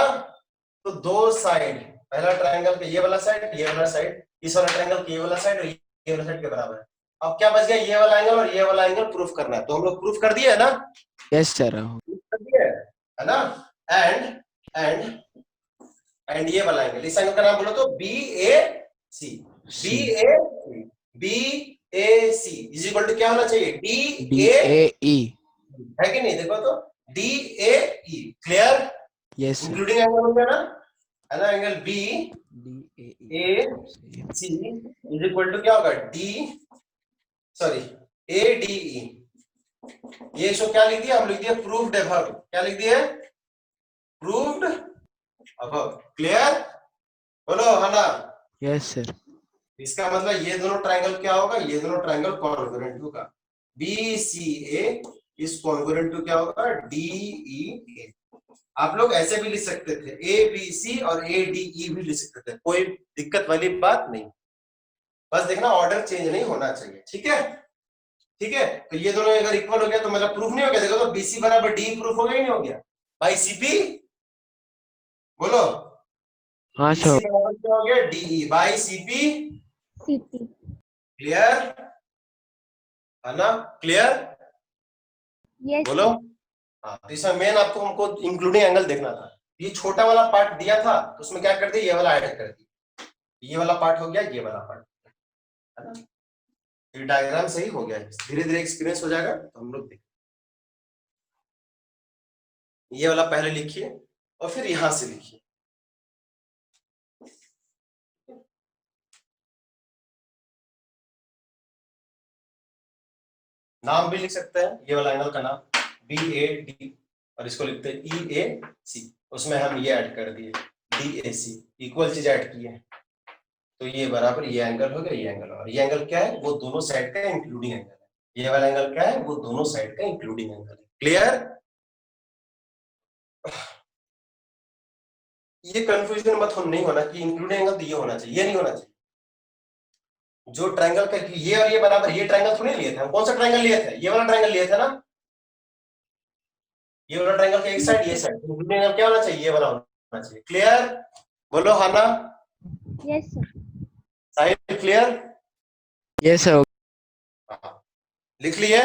Speaker 1: तो दो साइड, पहला ट्रायंगल का ये वाला साइड, ये वाला साइड, इस वाला ट्रायंगल का ये वाला साइड और ये वाला साइड के बराबर है। अब क्या बच गया? ये वाला एंगल और ये वाला एंगल प्रूफ करना है। तो हम लोग प्रूफ कर दिए है ना?
Speaker 4: Yes sir.
Speaker 1: कर दिए है ना? एंड ये वाला एंगल, इस एंगल का नाम बोलो तो BAC। BAC is equal to क्या होना चाहिए? DAE,
Speaker 4: DAE।
Speaker 1: है कि नहीं? देखो तो DAE, clear?
Speaker 4: Yes sir.
Speaker 1: Including angle हो गया ना, है ना? Angle BAC
Speaker 4: DAE।
Speaker 1: Is equal to क्या होगा? ADE। ये इसको क्या लिख दिया? हम लिख दिया प्रूव्ड अबव। क्या लिख दिया? Proved above. क्लियर? बोलो, है ना?
Speaker 4: Yes sir.
Speaker 1: इसका मतलब ये दोनों ट्रायंगल क्या होगा? ये दोनों ट्रायंगल कॉन्ग्रुएंट होगा। BCA इज कॉन्ग्रुएंट टू क्या होगा? DEA। आप लोग ऐसे भी लिख सकते थे, ABC और ADE भी लिख सकते थे, कोई दिक्कत वाली बात नहीं। बस देखना ऑर्डर चेंज नहीं होना चाहिए, ठीक है? ठीक है, तो ये दोनों अगर इक्वल हो गया तो मेरा प्रूफ नहीं हो गया। देखो तो BC बराबर DE प्रूफ हो गया ही नहीं हो गया बाई CP? बोलो,
Speaker 4: हाँ
Speaker 1: BC
Speaker 4: सर।
Speaker 1: बराबर क्या हो गया? DE by CP।
Speaker 3: CP,
Speaker 1: clear? है ना? क्लियर?
Speaker 3: yes,
Speaker 1: बोलो। हाँ, तो इसमें मेन आपको हमको इंक्लूडिंग एंगल देखना था। ये छोटा वाला पार्ट दिया था तो उसमें क्या कर दिया? ये वाला ऐड कर दिया। ये वाला पार्ट हो गया, ये वाला पार्ट, है ना? ये डायग्राम सही हो गया। धीरे धीरे एक्सपीरियंस हो जाएगा तो हम लोग देखें। ये वाला पहले लिखिए और फिर यहां से लिखिए। नाम भी लिख सकते हैं, ये वाला एंगल का नाम BAD और इसको लिखते हैं EAC। उसमें हम ये ऐड कर दिए DAC, इक्वल चीज ऐड किए, तो ये बराबर ये एंगल हो गया, ये एंगल। और ये एंगल क्या है? वो दोनों साइड का इंक्लूडिंग एंगल है। ये वाला एंगल क्या है? वो दोनों साइड का इंक्लूडिंग एंगल है। क्लियर? ये कंफ्यूजन मत हो, नहीं होना कि इंक्लूडिंग एंगल तो ये होना चाहिए, ये नहीं होना चाहिए। जो ट्रायंगल का ये और ये बराबर, ये ट्रायंगल थोड़ी लिए थे हम। कौन सा ट्रायंगल लिए थे? ये वाला ट्रायंगल लिए थे ना? ये वाला ट्रायंगल का एक साइड, ये साइड, इंक्लूडिंग एंगल क्या होना चाहिए? ये वाला होना चाहिए। क्लियर? बोलो, हाँ ना?
Speaker 3: yes, sir,
Speaker 1: साहिल, क्लियर?
Speaker 4: Yes sir.
Speaker 1: लिख लिए?